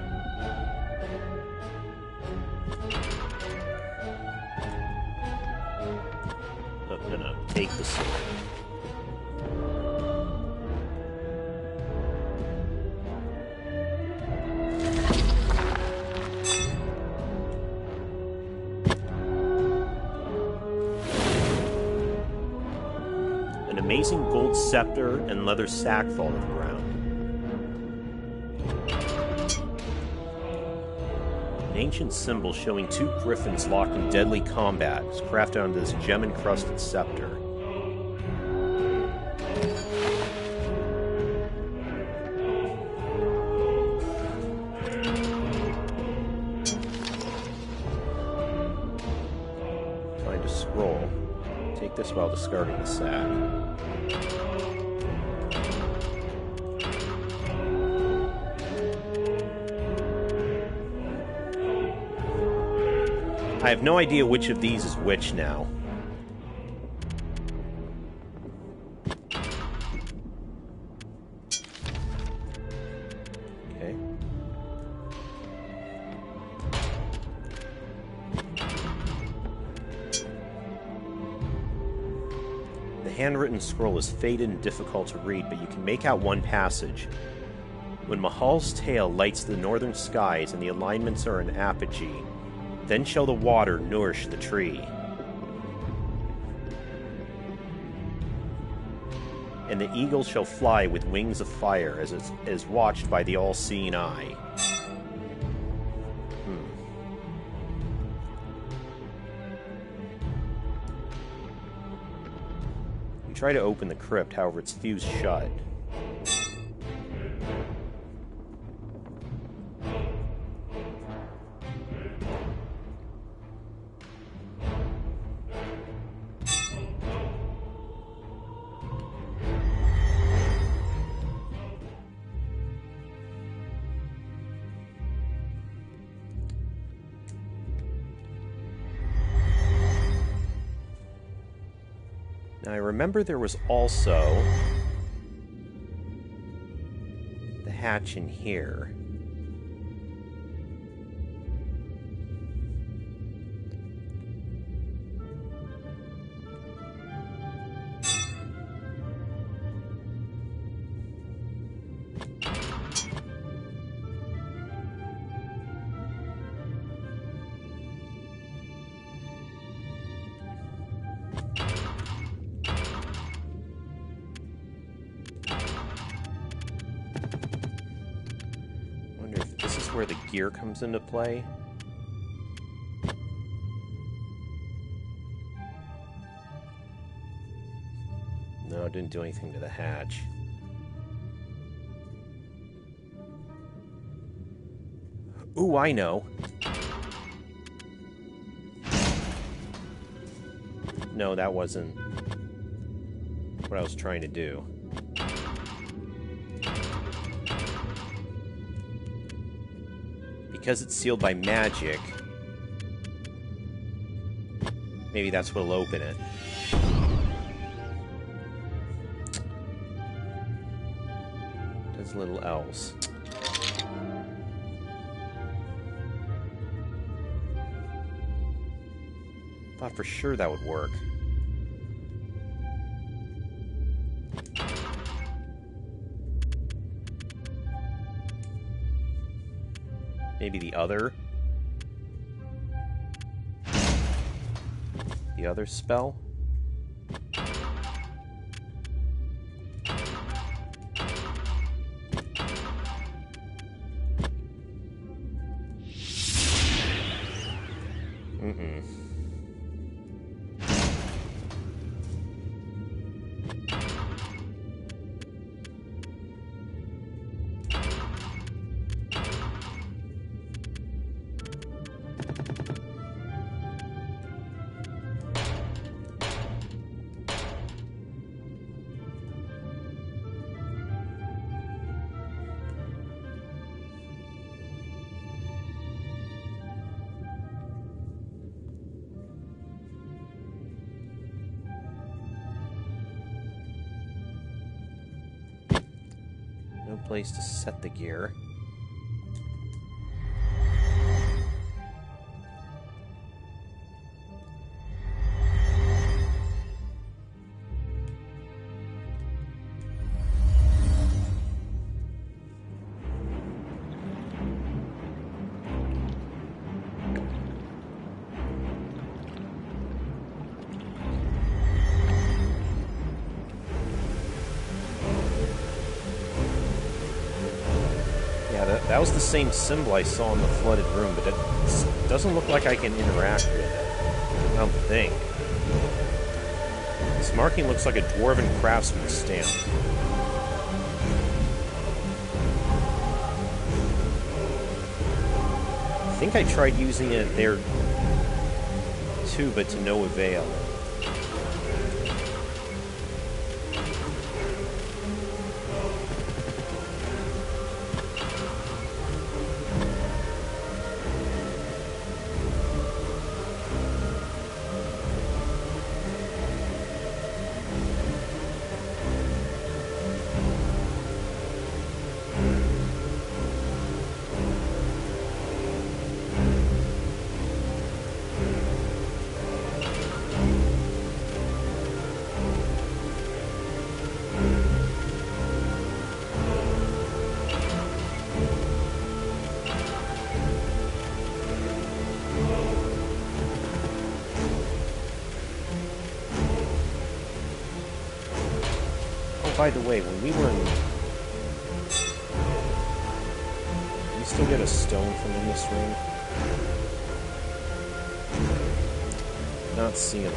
I'm gonna take the sword. An amazing gold scepter and leather sack fall to the ground. An ancient symbol showing 2 griffins locked in deadly combat is crafted onto this gem-encrusted scepter. Find a scroll. Take this while discarding the sack. I have no idea which of these is which now. Okay. The handwritten scroll is faded and difficult to read, but you can make out one passage. When Mahal's tail lights the northern skies and the alignments are in apogee, then shall the water nourish the tree. And the eagle shall fly with wings of fire as watched by the all-seeing eye. You try to open the crypt, however it's fused shut. Now, I remember there was also the hatch in here. Where the gear comes into play. No, it didn't do anything to the hatch. Ooh, I know. No, that wasn't what I was trying to do. Because it's sealed by magic, maybe that's what'll open it. Does little else. Thought for sure that would work. Maybe the other spell? Place to set the gear. That was the same symbol I saw in the flooded room, but it doesn't look like I can interact with it. I don't think. This marking looks like a dwarven craftsman's stamp. think I tried using it there too, but to no avail. By the way, when we were in... Do you still get a stone from in this room? Not seeing it.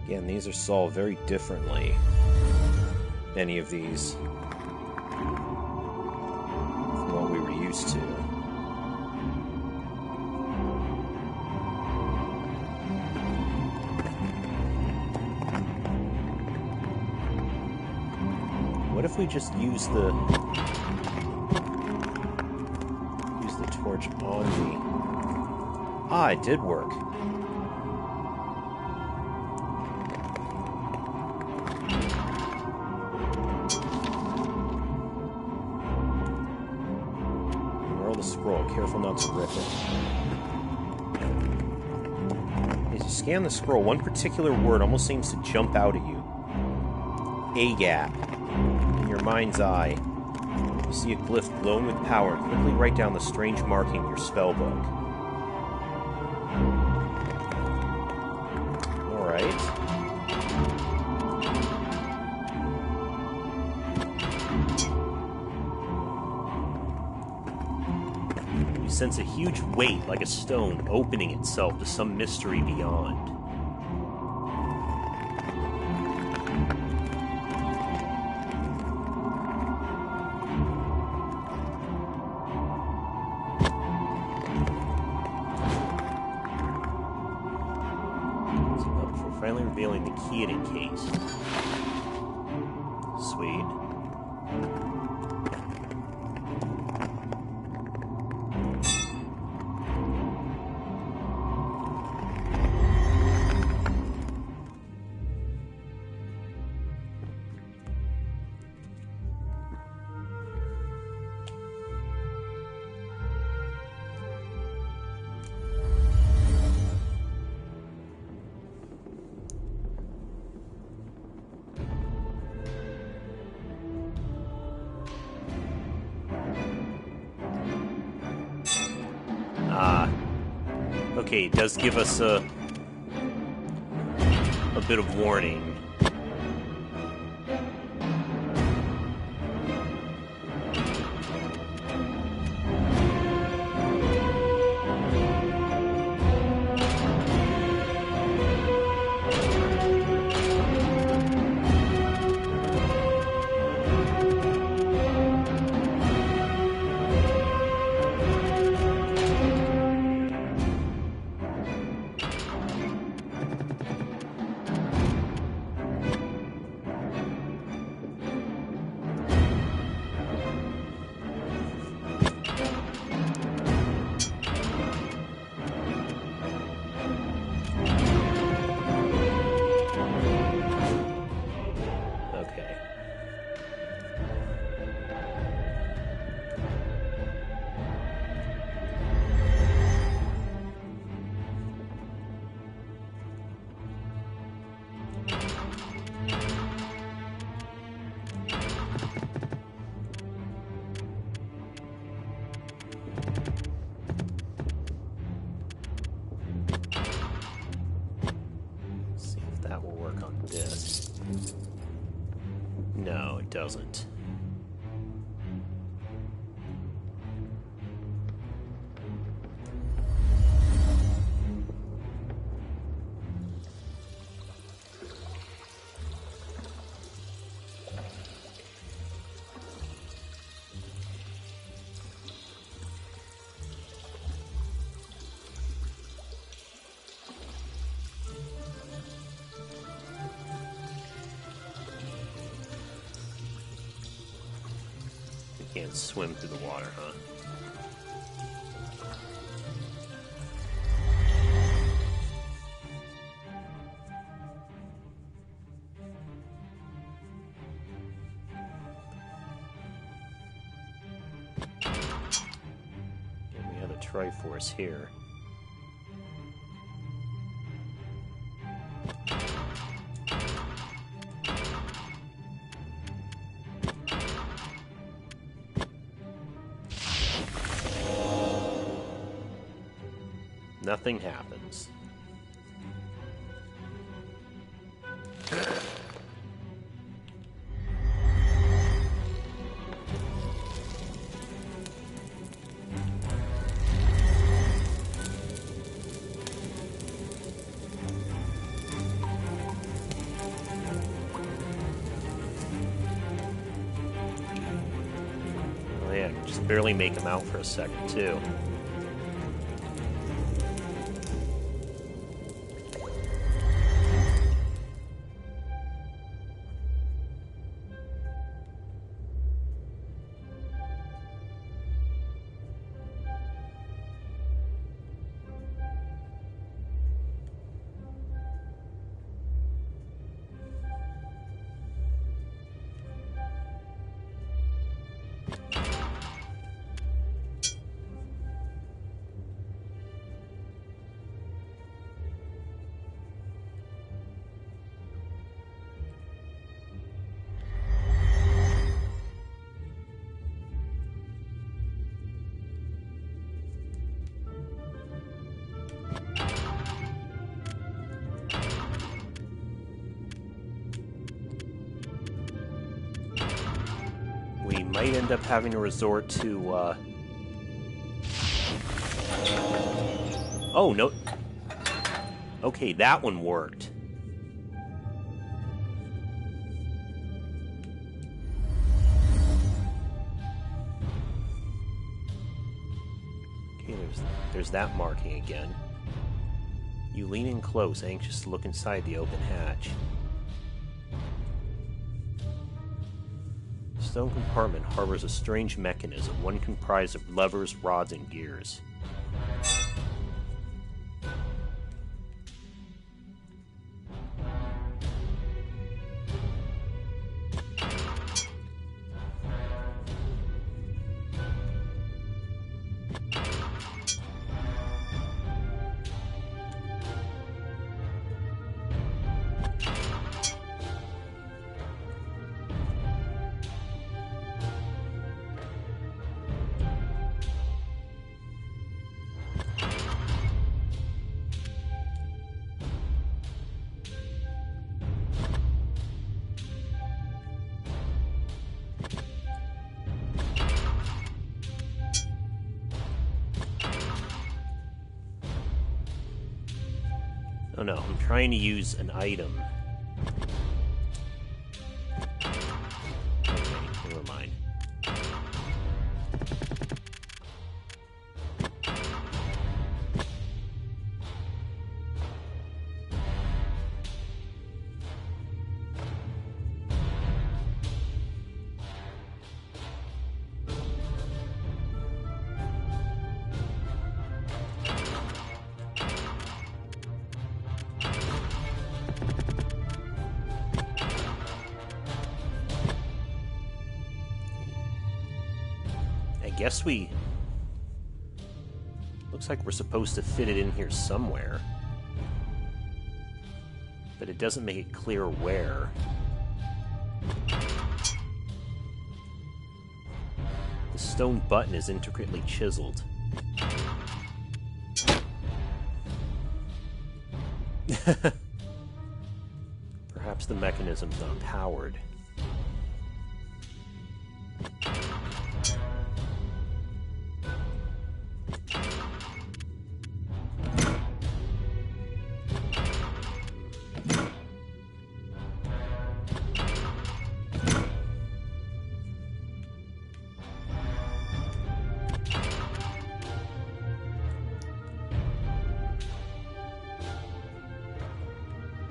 Again, these are solved very differently. Many of these from what we were used to. What if we just use the torch on the... Ah, it did work. Scroll. Careful not to rip it. As you scan the scroll, one particular word almost seems to jump out at you. A-gap. In your mind's eye, you see a glyph glowing with power. Quickly write down the strange marking in your spellbook. Alright. Sense a huge weight, like a stone, opening itself to some mystery beyond. Before finally revealing the key it encased. Sweet. Okay, it does give us a bit of warning. No, it doesn't. Can't swim through the water, huh? And we have a Triforce here. Nothing happens. Oh yeah, just barely make him out for a second too. We might end up having to resort to, Oh, no. Okay, that one worked. Okay, there's that marking again. You lean in close, anxious to look inside the open hatch. The stone compartment harbors a strange mechanism, one comprised of levers, rods, and gears. Oh no, I'm trying to use an item. Okay, never mind. I guess we... Looks like we're supposed to fit it in here somewhere. But it doesn't make it clear where. The stone button is intricately chiseled. Perhaps the mechanism's not powered.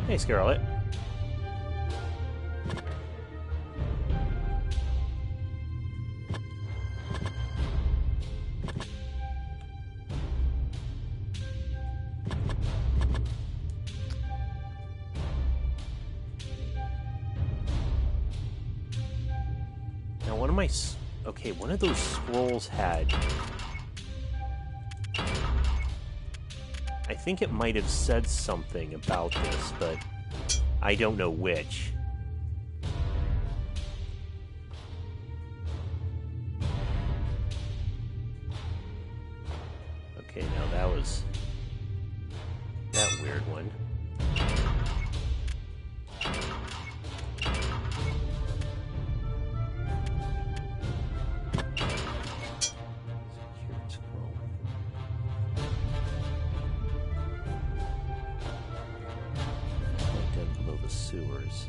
Hey, Scarlet. Now, one of my... Okay, one of those scrolls had... I think it might have said something about this, but I don't know which. Okay, now that was that weird one. Sewers.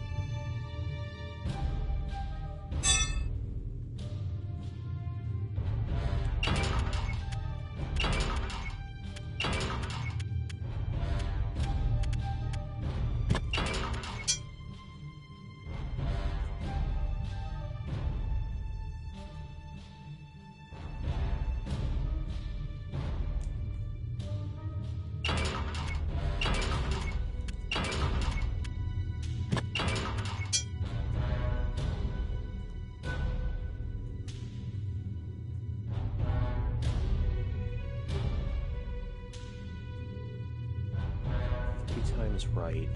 Right.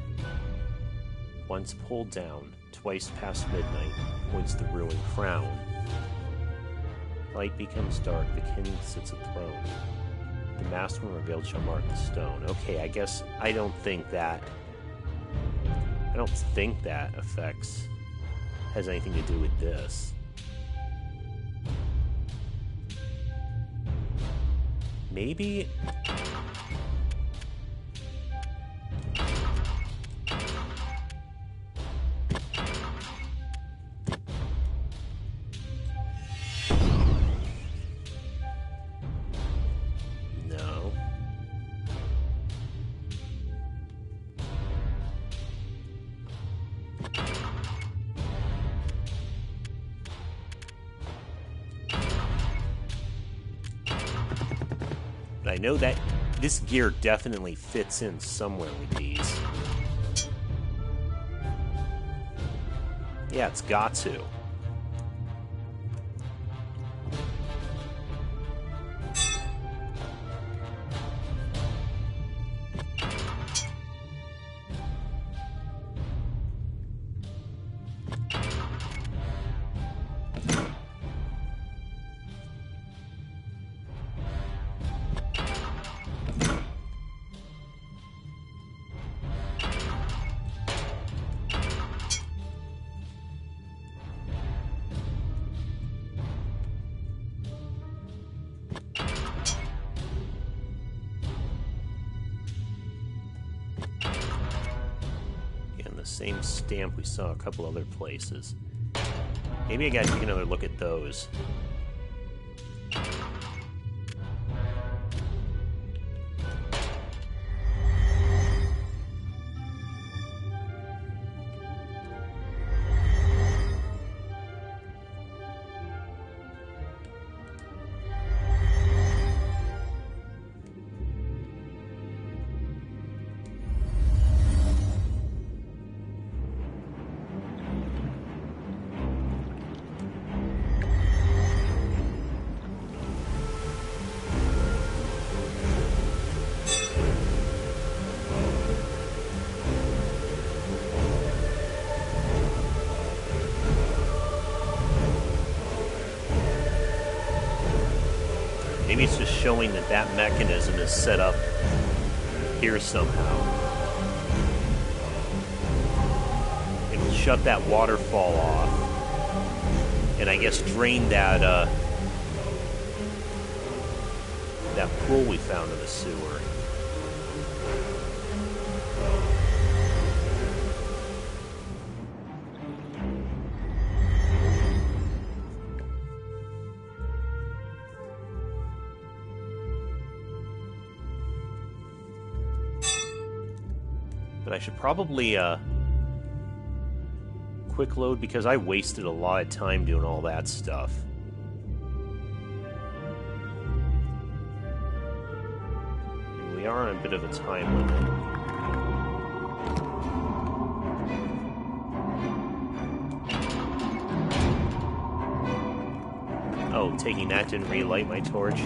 Once pulled down, twice past midnight, points the ruined crown. Light becomes dark, the king sits enthroned. The masked one revealed shall mark the stone. Okay, I guess I don't think that affects has anything to do with this. Maybe. I know that this gear definitely fits in somewhere with these. Yeah, it's got to. Same stamp we saw a couple other places. Maybe I gotta take another look at those. Maybe it's just showing that that mechanism is set up here somehow. shut that waterfall off, and I guess drain that that pool we found in the sewer. But I should probably quick load, because I wasted a lot of time doing all that stuff. And we are on a bit of a time limit. Oh, taking that didn't relight my torch.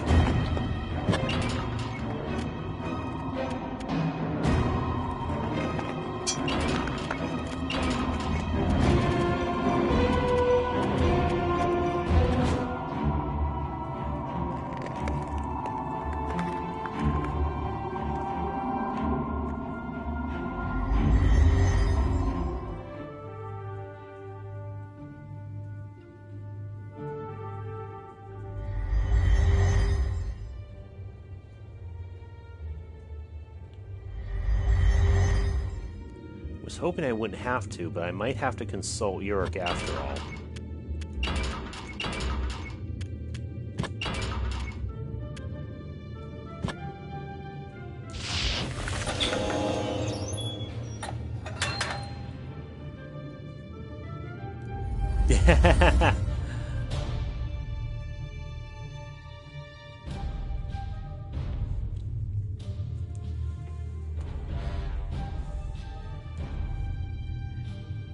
Hoping I wouldn't have to, but I might have to consult Yurik after all.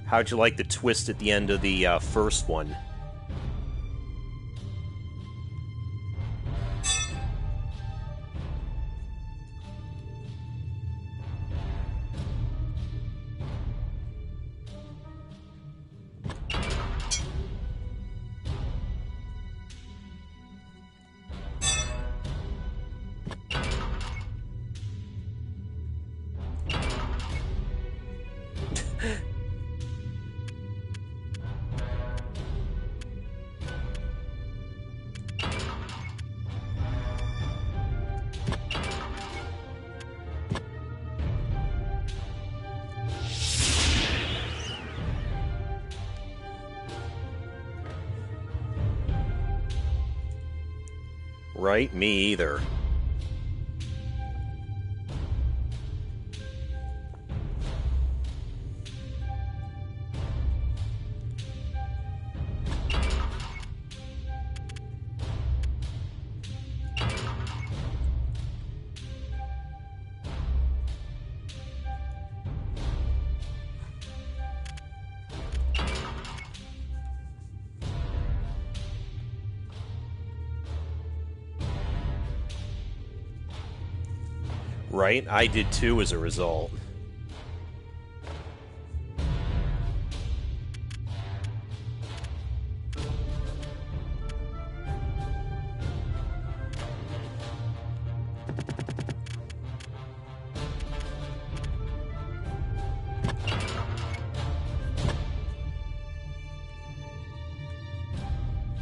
How'd you like the twist at the end of the first one? Right? Me either. Right? I did too as a result.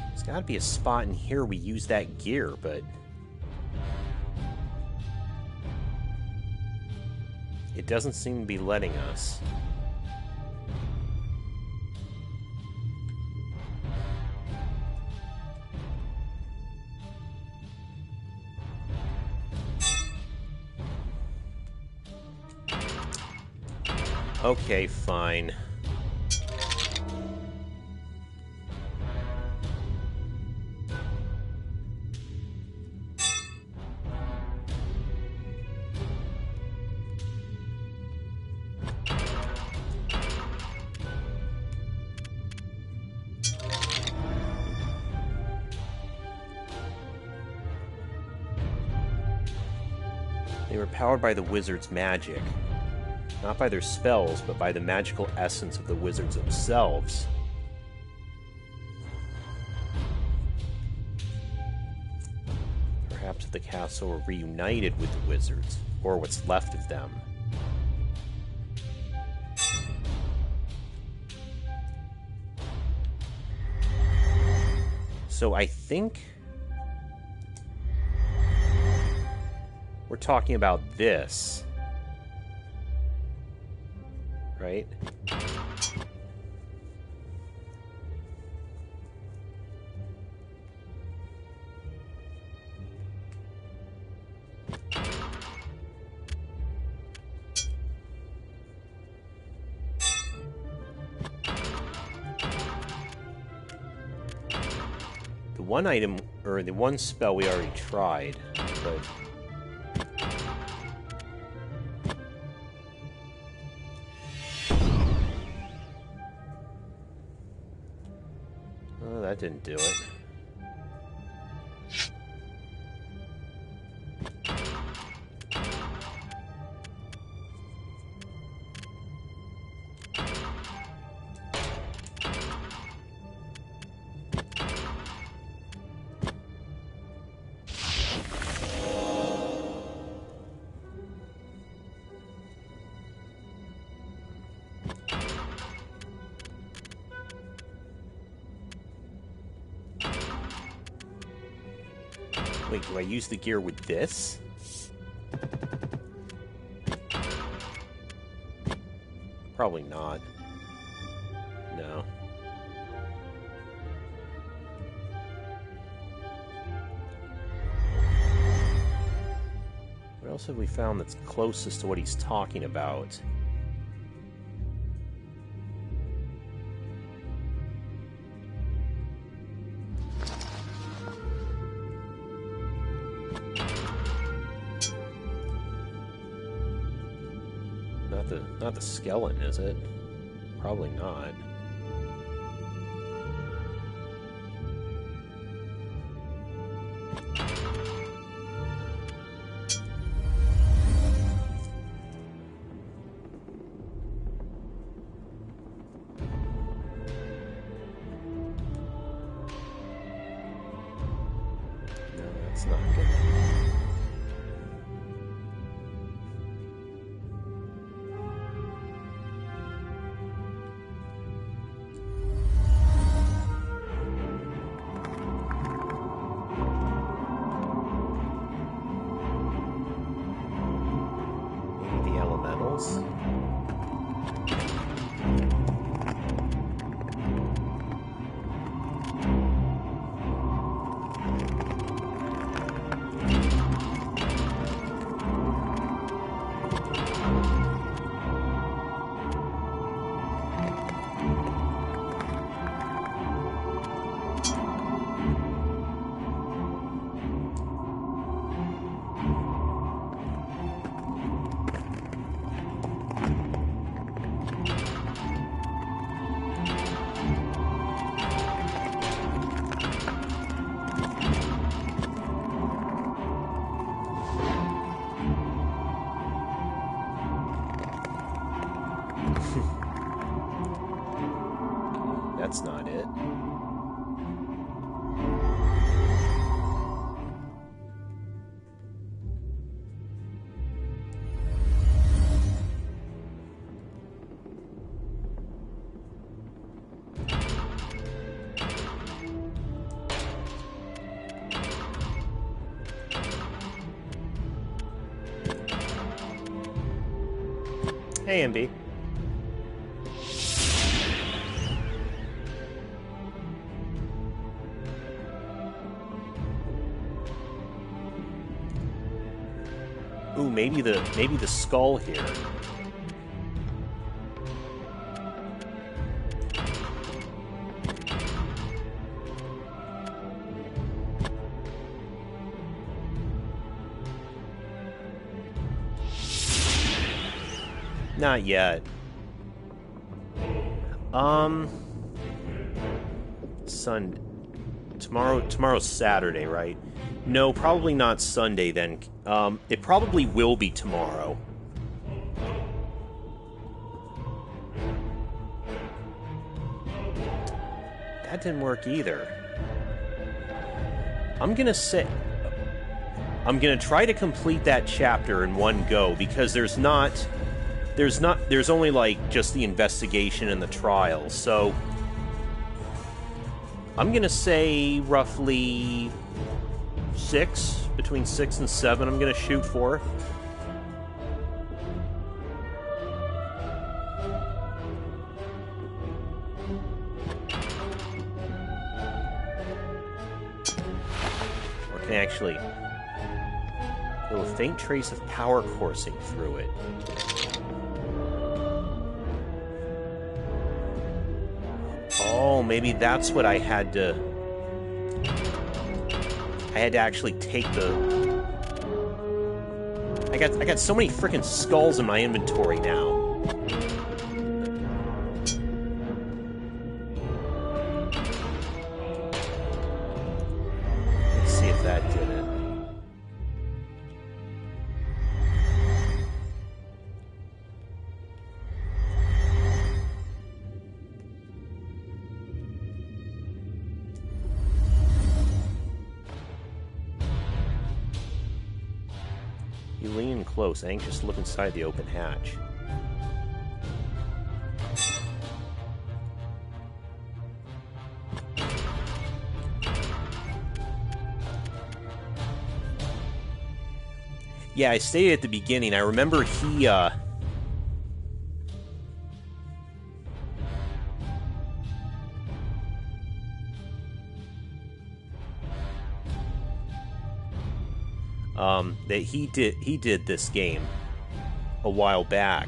There's gotta be a spot in here we use that gear, but it doesn't seem to be letting us. Okay, fine. They were powered by the wizard's magic. Not by their spells, but by the magical essence of the wizards themselves. Perhaps if the castle were reunited with the wizards, or what's left of them. So I think we're talking about this, right? The one item, or the one spell we already tried, but... Oh, that didn't do it. Wait, do I use the gear with this? Probably not. No. What else have we found that's closest to what he's talking about? Not the skeleton, is it? Probably not. No, that's not good. That's not it. Hey, MB. Ooh, maybe the skull here. Not yet. Tomorrow's Saturday, right? No, probably not Sunday then. It probably will be tomorrow. That didn't work either. I'm gonna try to complete that chapter in one go, because there's only like just the investigation and the trial, so I'm gonna say roughly 6, between 6 and 7 I'm gonna shoot for. Or can I actually feel a faint trace of power coursing through it? Oh, maybe that's what I had to... I had to actually take the... I got so many frickin' skulls in my inventory now. Let's see if that did it. You lean in close, anxious to look inside the open hatch. Yeah, I stated at the beginning, I remember he, that he did this game a while back.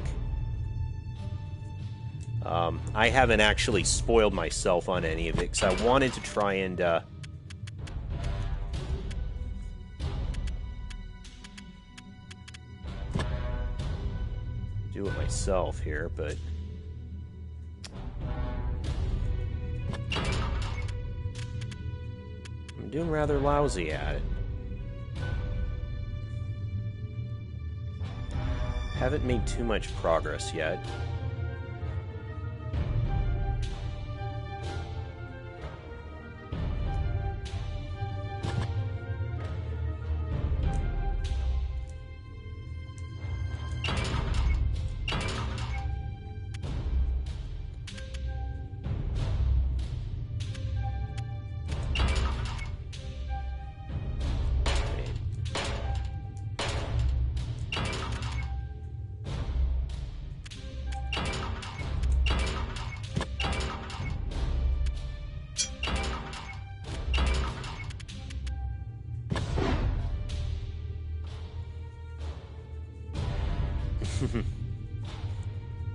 I haven't actually spoiled myself on any of it, because I wanted to try and, do it myself here, but... I'm doing rather lousy at it. Haven't made too much progress yet.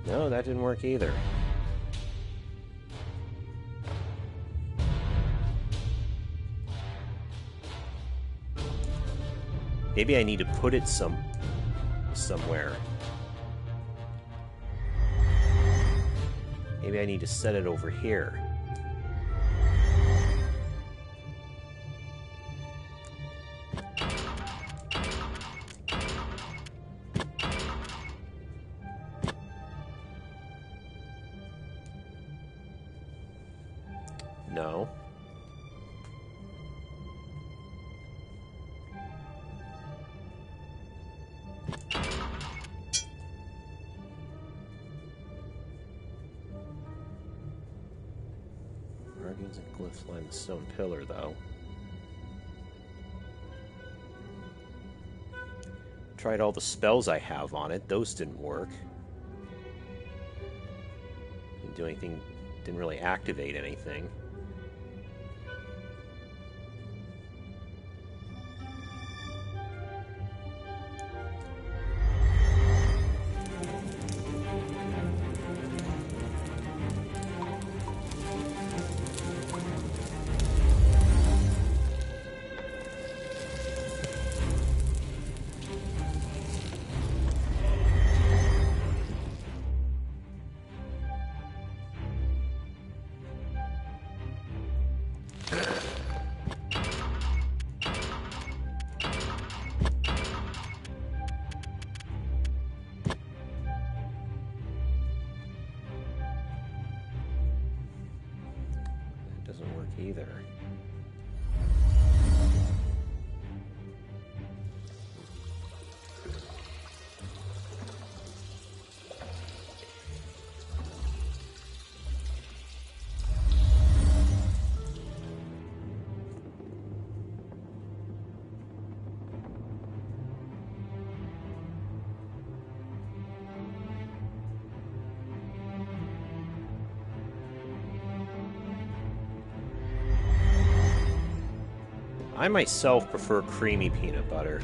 No, that didn't work either. Maybe I need to put it somewhere. Maybe I need to set it over here. No. Markings and glyphs line the stone pillar, though. Tried all the spells I have on it. Those didn't work. Didn't do anything. Didn't really activate anything. Doesn't work either. I myself prefer creamy peanut butter.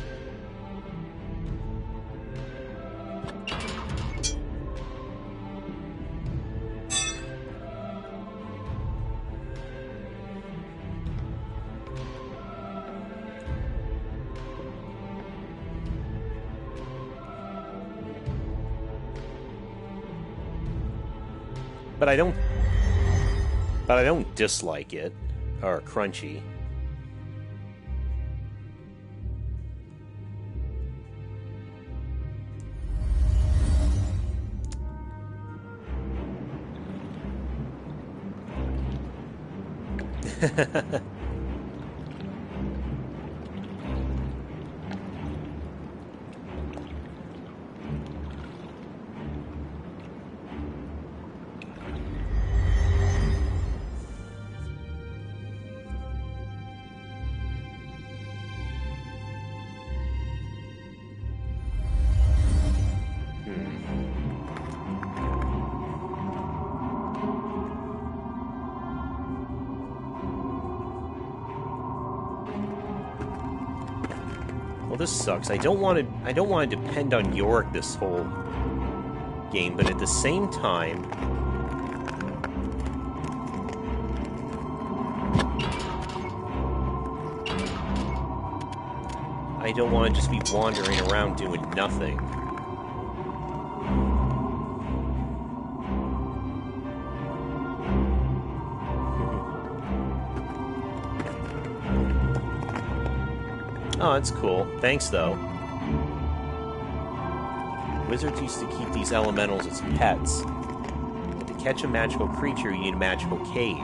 But I don't dislike it, or crunchy. Well, this sucks. I don't want to depend on Yorick this whole game, but at the same time, I don't want to just be wandering around doing nothing. Oh, that's cool. Thanks, though. Wizards used to keep these elementals as pets. But to catch a magical creature, you need a magical cage.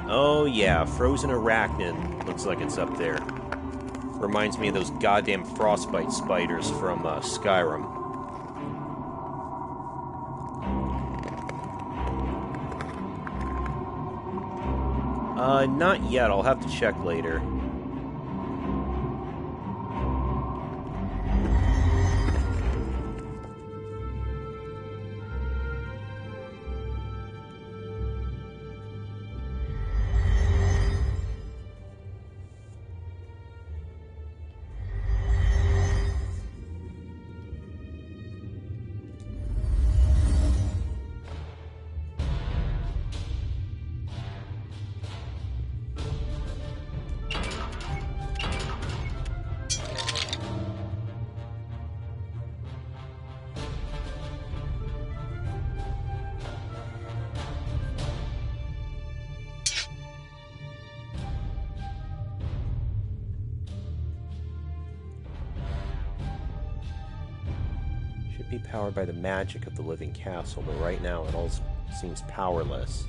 Oh yeah, frozen arachnid. Looks like it's up there. Reminds me of those goddamn frostbite spiders from Skyrim. Not yet. I'll have to check later. Be powered by the magic of the living castle, but right now it all seems powerless.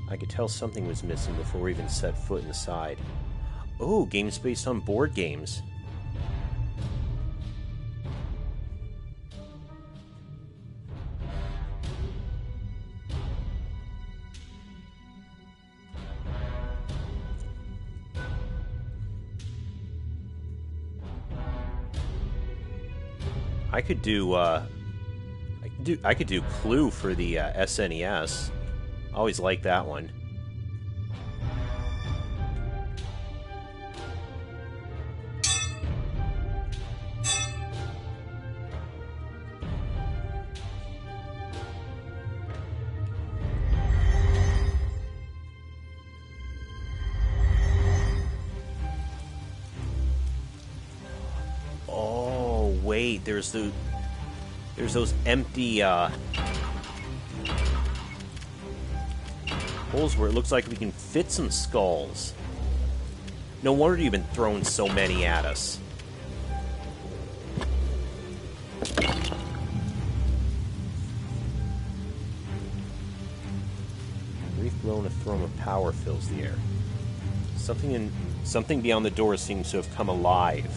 I could tell something was missing before we even set foot inside. Oh, games based on board games. I could do Clue for the SNES. Always liked that one. Wait, there's those empty holes where it looks like we can fit some skulls. No wonder you've been throwing so many at us. Brief glow and a throne of power fills the air. Something beyond the door seems to have come alive.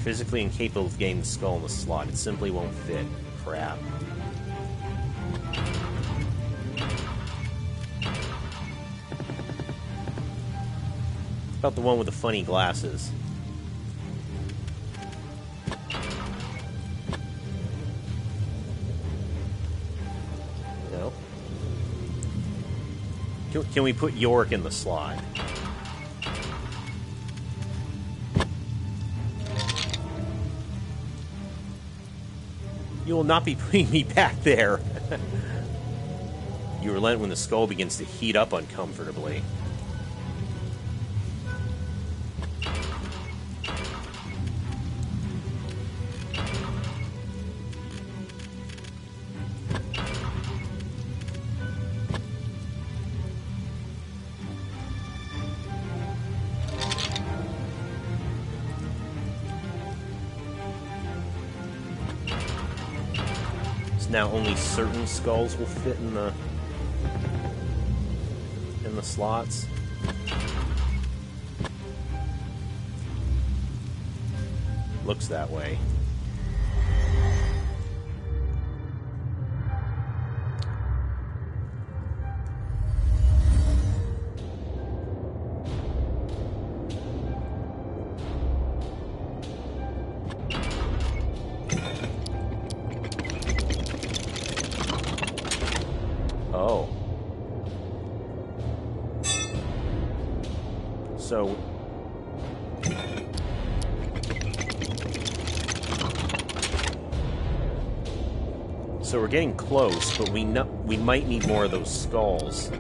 physically incapable of getting the skull in the slot. It simply won't fit. Crap. About the one with the funny glasses. No? Can we put York in the slot? You will not be putting me back there. You relent when the skull begins to heat up uncomfortably. Now only certain skulls will fit in the slots. Looks that way. Oh. So we're getting close, but we might need more of those skulls.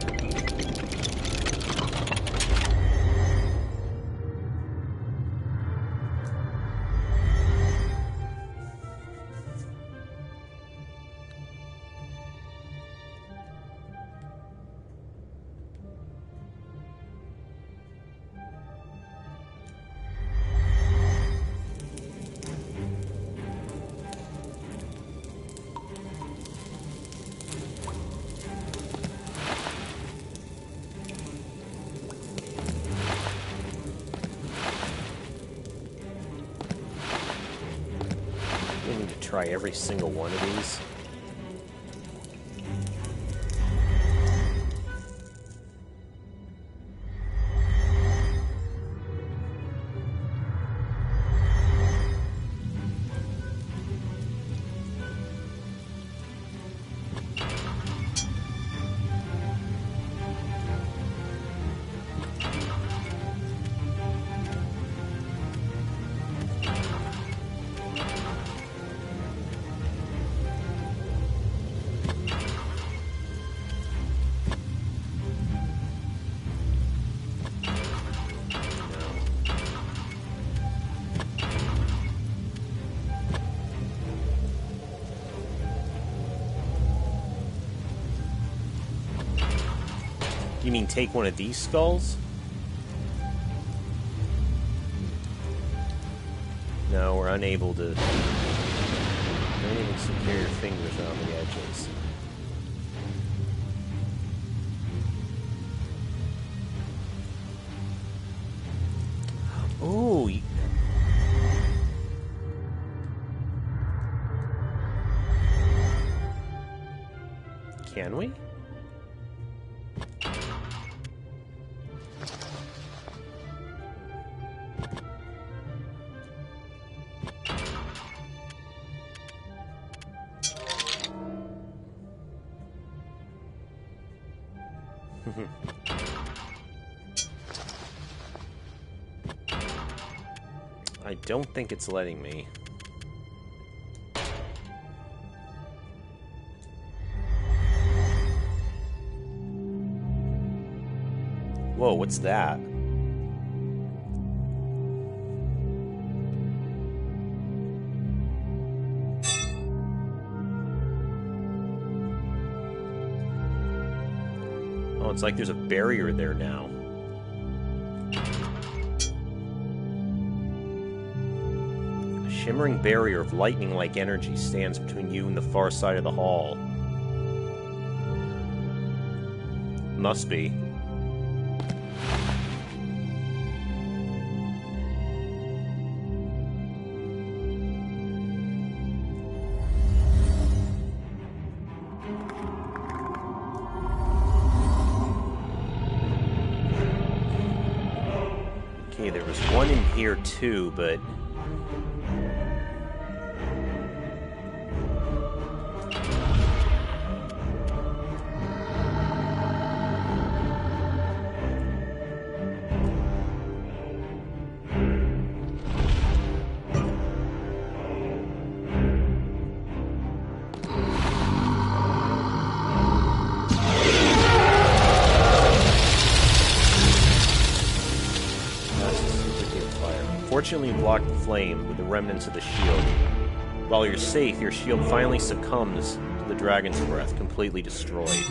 Try every single one of these. You mean take one of these skulls? No, we're unable to... Don't even secure your fingers around the edges. Oh! Can we? I don't think it's letting me. Whoa, what's that? Oh, it's like there's a barrier there now. A shimmering barrier of lightning-like energy stands between you and the far side of the hall. Must be. Okay, there was one in here too, but... Fortunately, you blocked the flame with the remnants of the shield. While you're safe, your shield finally succumbs to the dragon's breath, completely destroyed.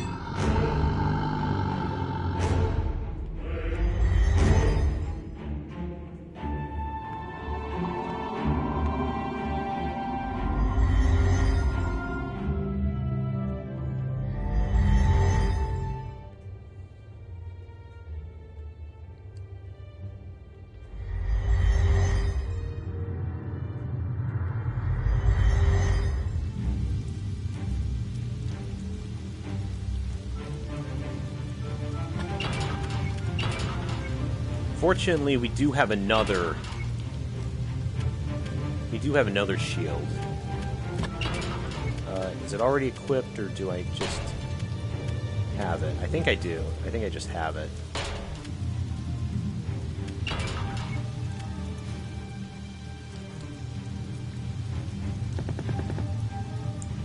Fortunately, we do have another shield. Is it already equipped, or do I just have it? I think I do. I think I just have it.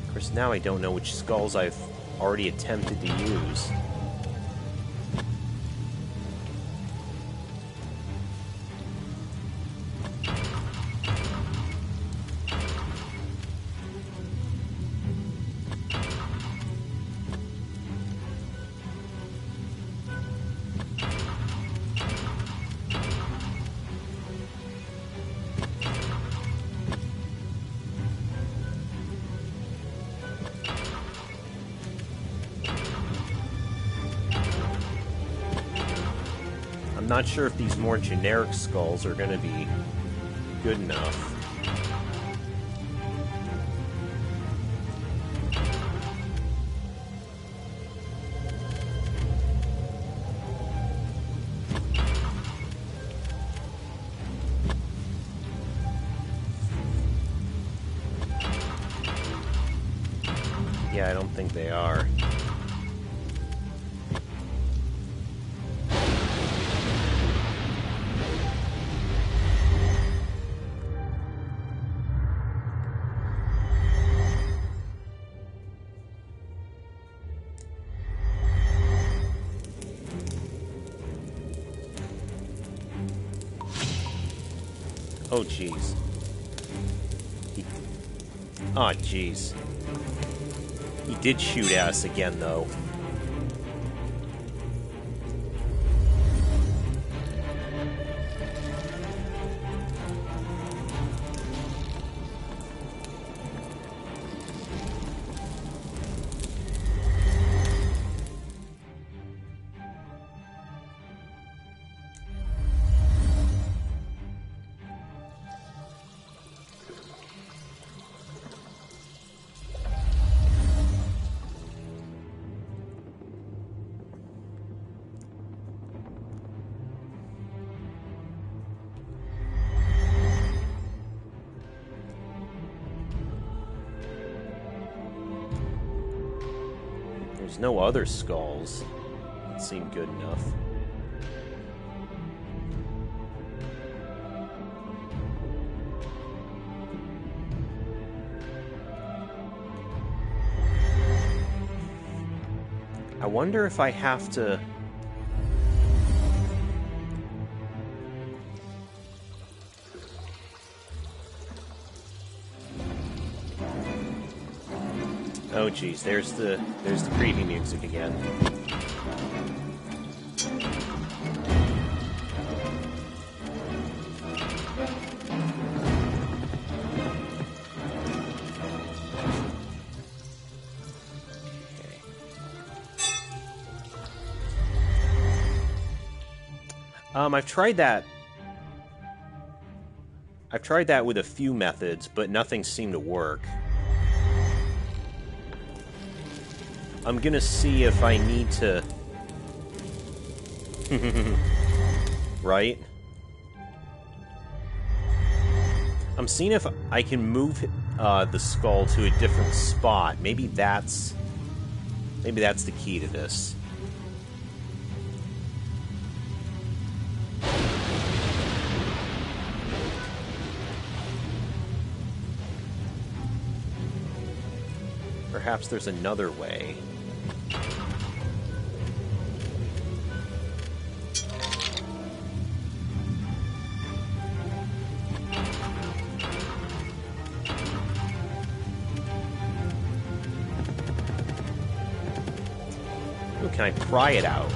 Of course, now I don't know which skulls I've already attempted to use. I'm not sure if these more generic skulls are going to be good enough. Yeah, I don't think they are. Oh, jeez. Oh, jeez. He did shoot at us again, though. There's no other skulls that seem good enough. I wonder if I have to... Oh geez, there's the creepy music again. I've tried that. I've tried that with a few methods, but nothing seemed to work. I'm gonna see if I need to... Right? I'm seeing if I can move the skull to a different spot. Maybe that's the key to this. Perhaps there's another way. Ooh, can I pry it out?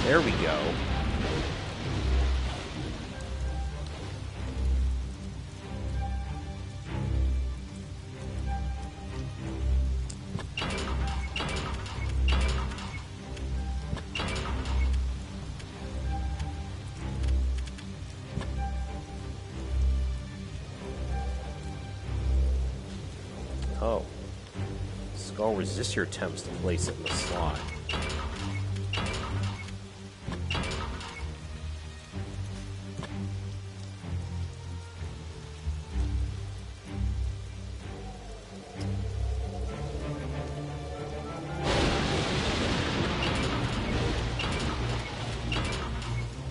There we go. Oh. Skull resists your attempts to place it in the slot.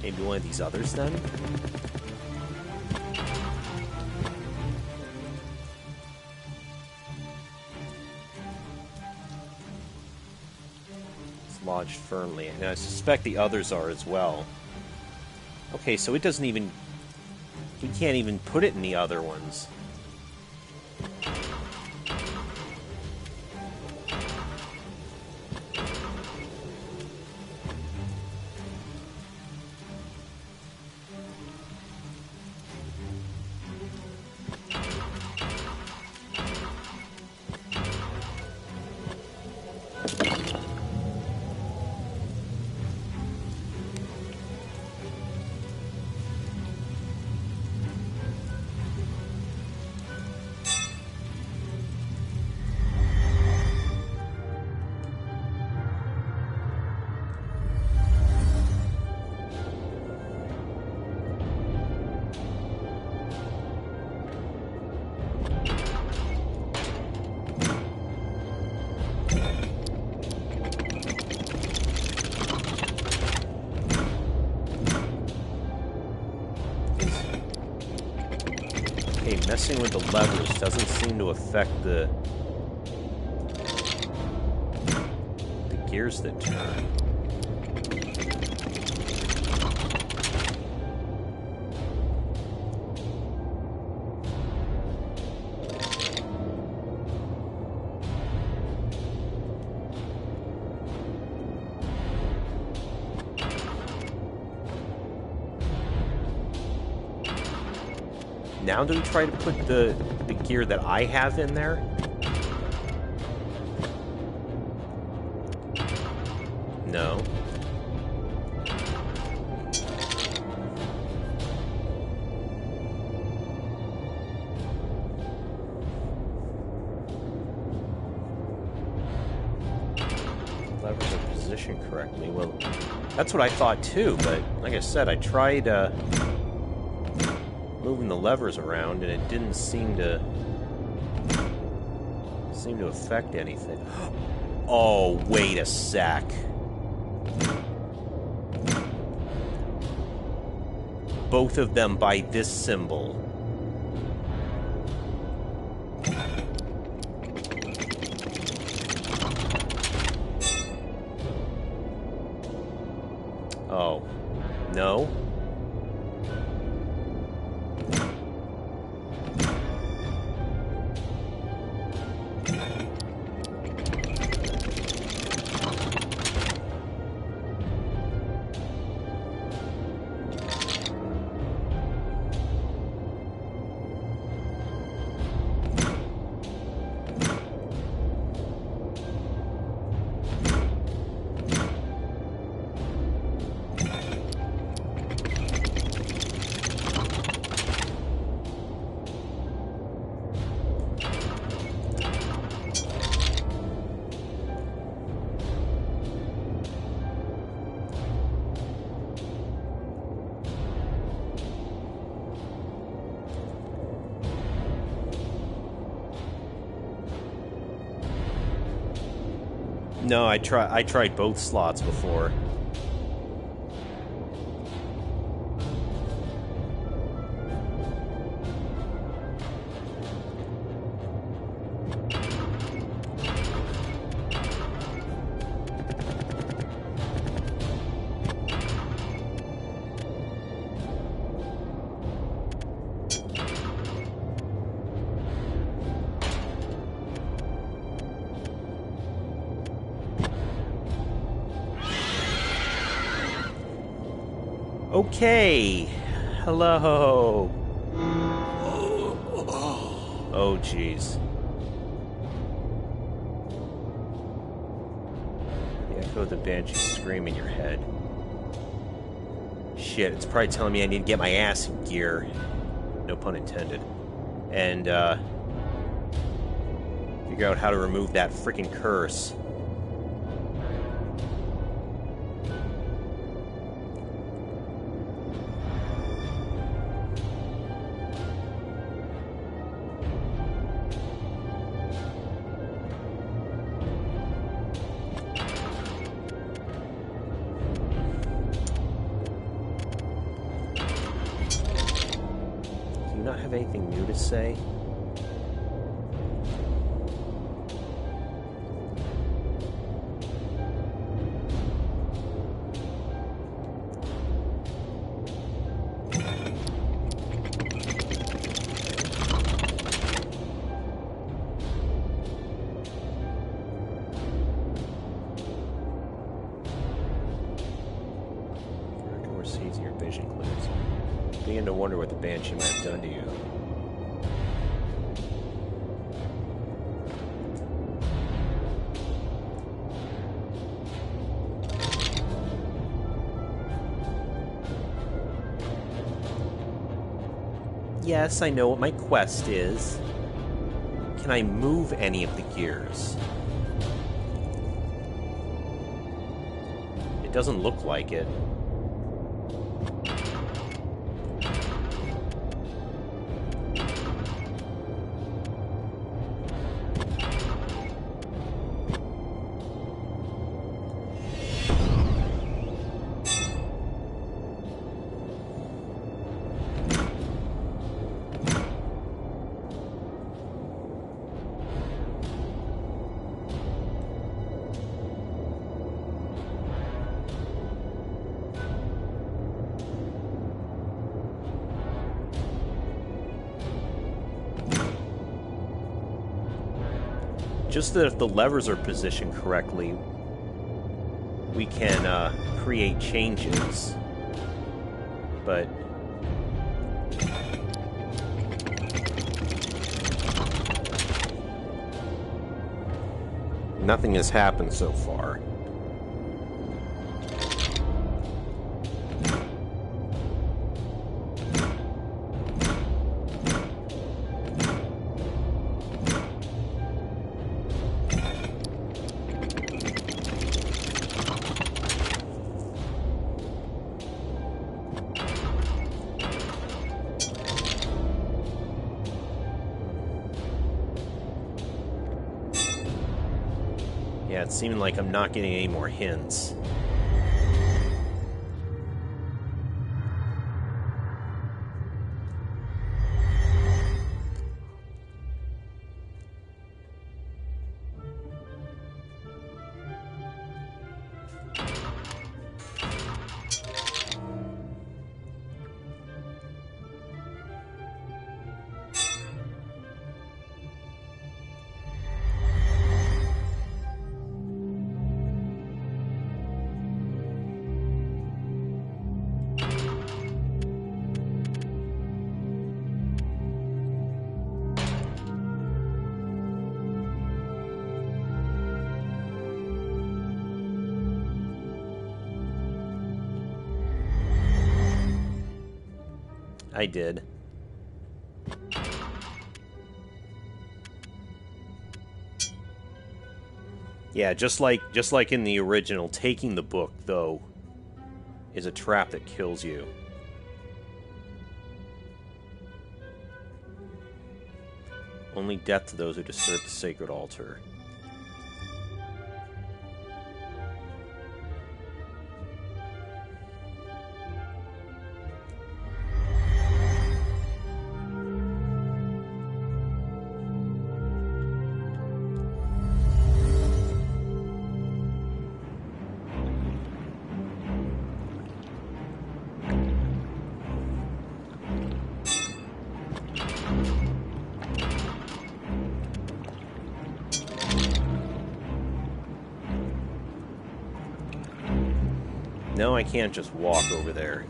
Maybe one of these others, then? It's lodged firmly, and I suspect the others are as well. Okay, so it doesn't even... We can't even put it in the other ones. Messing with the levers doesn't seem to affect the gears that turn. Now do we try to put the gear that I have in there? No. Levers are positioned correctly. Well, that's what I thought too, but like I said, I tried moving the levers around, and it didn't seem to affect anything. Oh, wait a sec. Both of them by this symbol. Oh, no? No, I tried both slots before. Okay. Hello. Oh, jeez. The echo of the banshee scream in your head. Shit, it's probably telling me I need to get my ass in gear. No pun intended. And, figure out how to remove that freaking curse. Anything new to say? More seeds in your vision clears. Begin to wonder what the Banshee might have done to you. Yes, I know what my quest is. Can I move any of the gears? It doesn't look like it. Just that if the levers are positioned correctly, we can create changes. But nothing has happened so far. Yeah, it's seeming like I'm not getting any more hints. I did. Yeah, just like in the original, taking the book, though, is a trap that kills you. Only death to those who disturb the sacred altar. No, I can't just walk over there.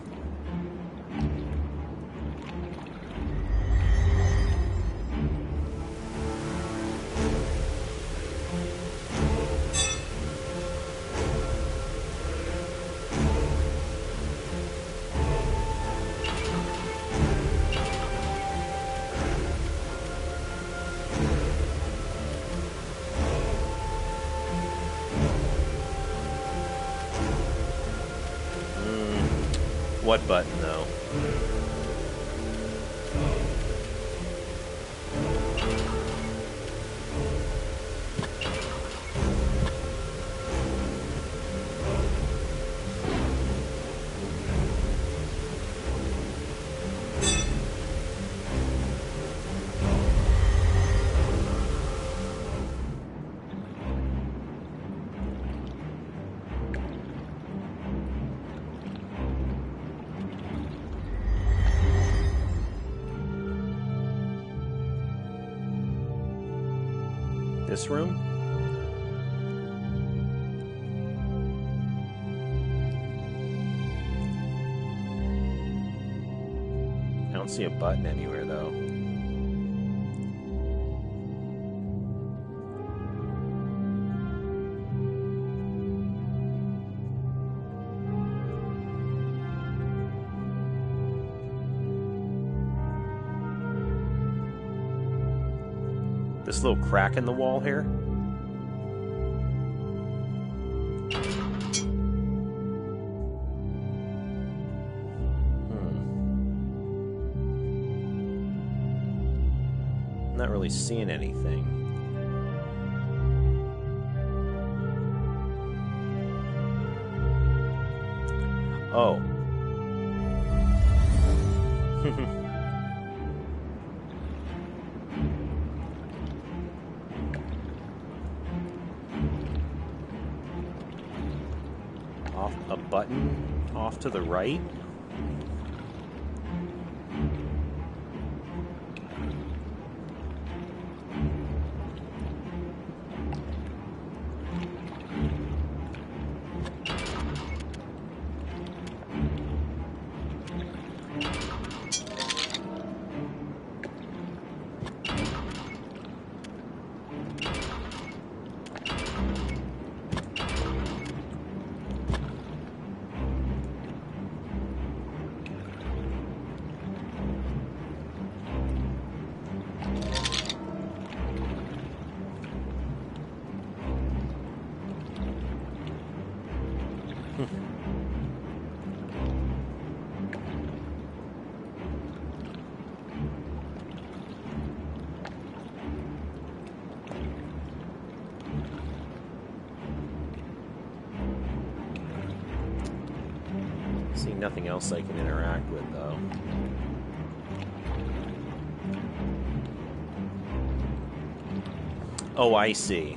What button, though? This room? I don't see a button anywhere, though. This little crack in the wall here? I'm not really seeing anything. Oh. A button off to the right? See nothing else I can interact with, though. Oh, I see.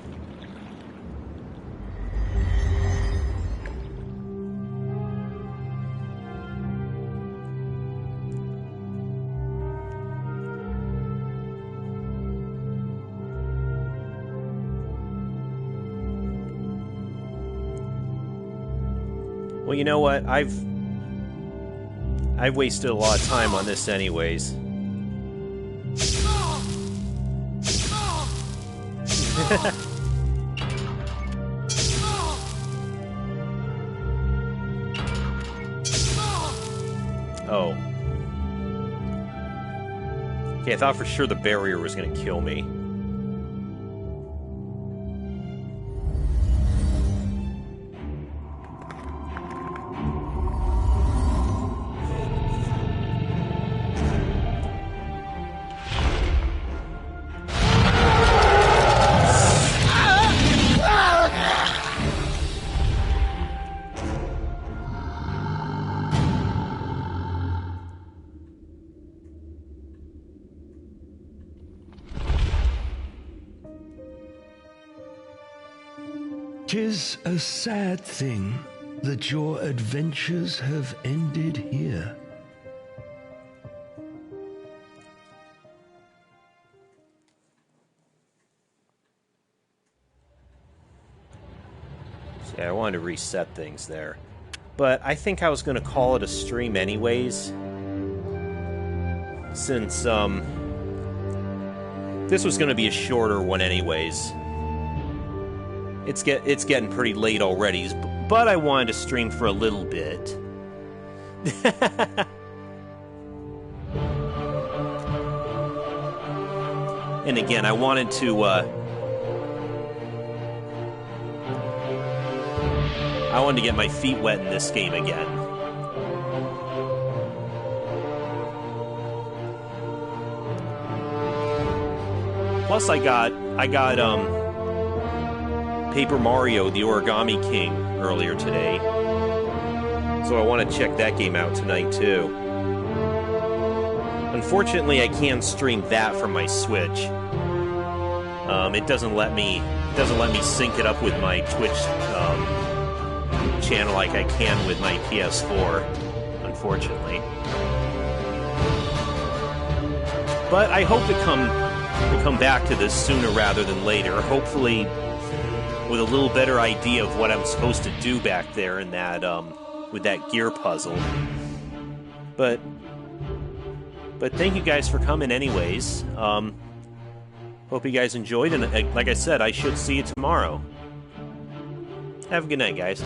Well, you know what? I've wasted a lot of time on this anyways. Oh. Okay, I thought for sure the barrier was going to kill me. "'Tis a sad thing that your adventures have ended here." See, I wanted to reset things there. But I think I was going to call it a stream anyways, since this was going to be a shorter one anyways. It's getting pretty late already, but I wanted to stream for a little bit. And again, I wanted to get my feet wet in this game again. Plus, I got Paper Mario: The Origami King earlier today, so I want to check that game out tonight too. Unfortunately, I can't stream that from my Switch. It doesn't let me sync it up with my Twitch channel like I can with my PS4, unfortunately. But I hope to come back to this sooner rather than later. Hopefully, with a little better idea of what I'm supposed to do back there in that with that gear puzzle. But thank you guys for coming anyways. Hope you guys enjoyed, and like I said, I should see you tomorrow. Have a good night, guys.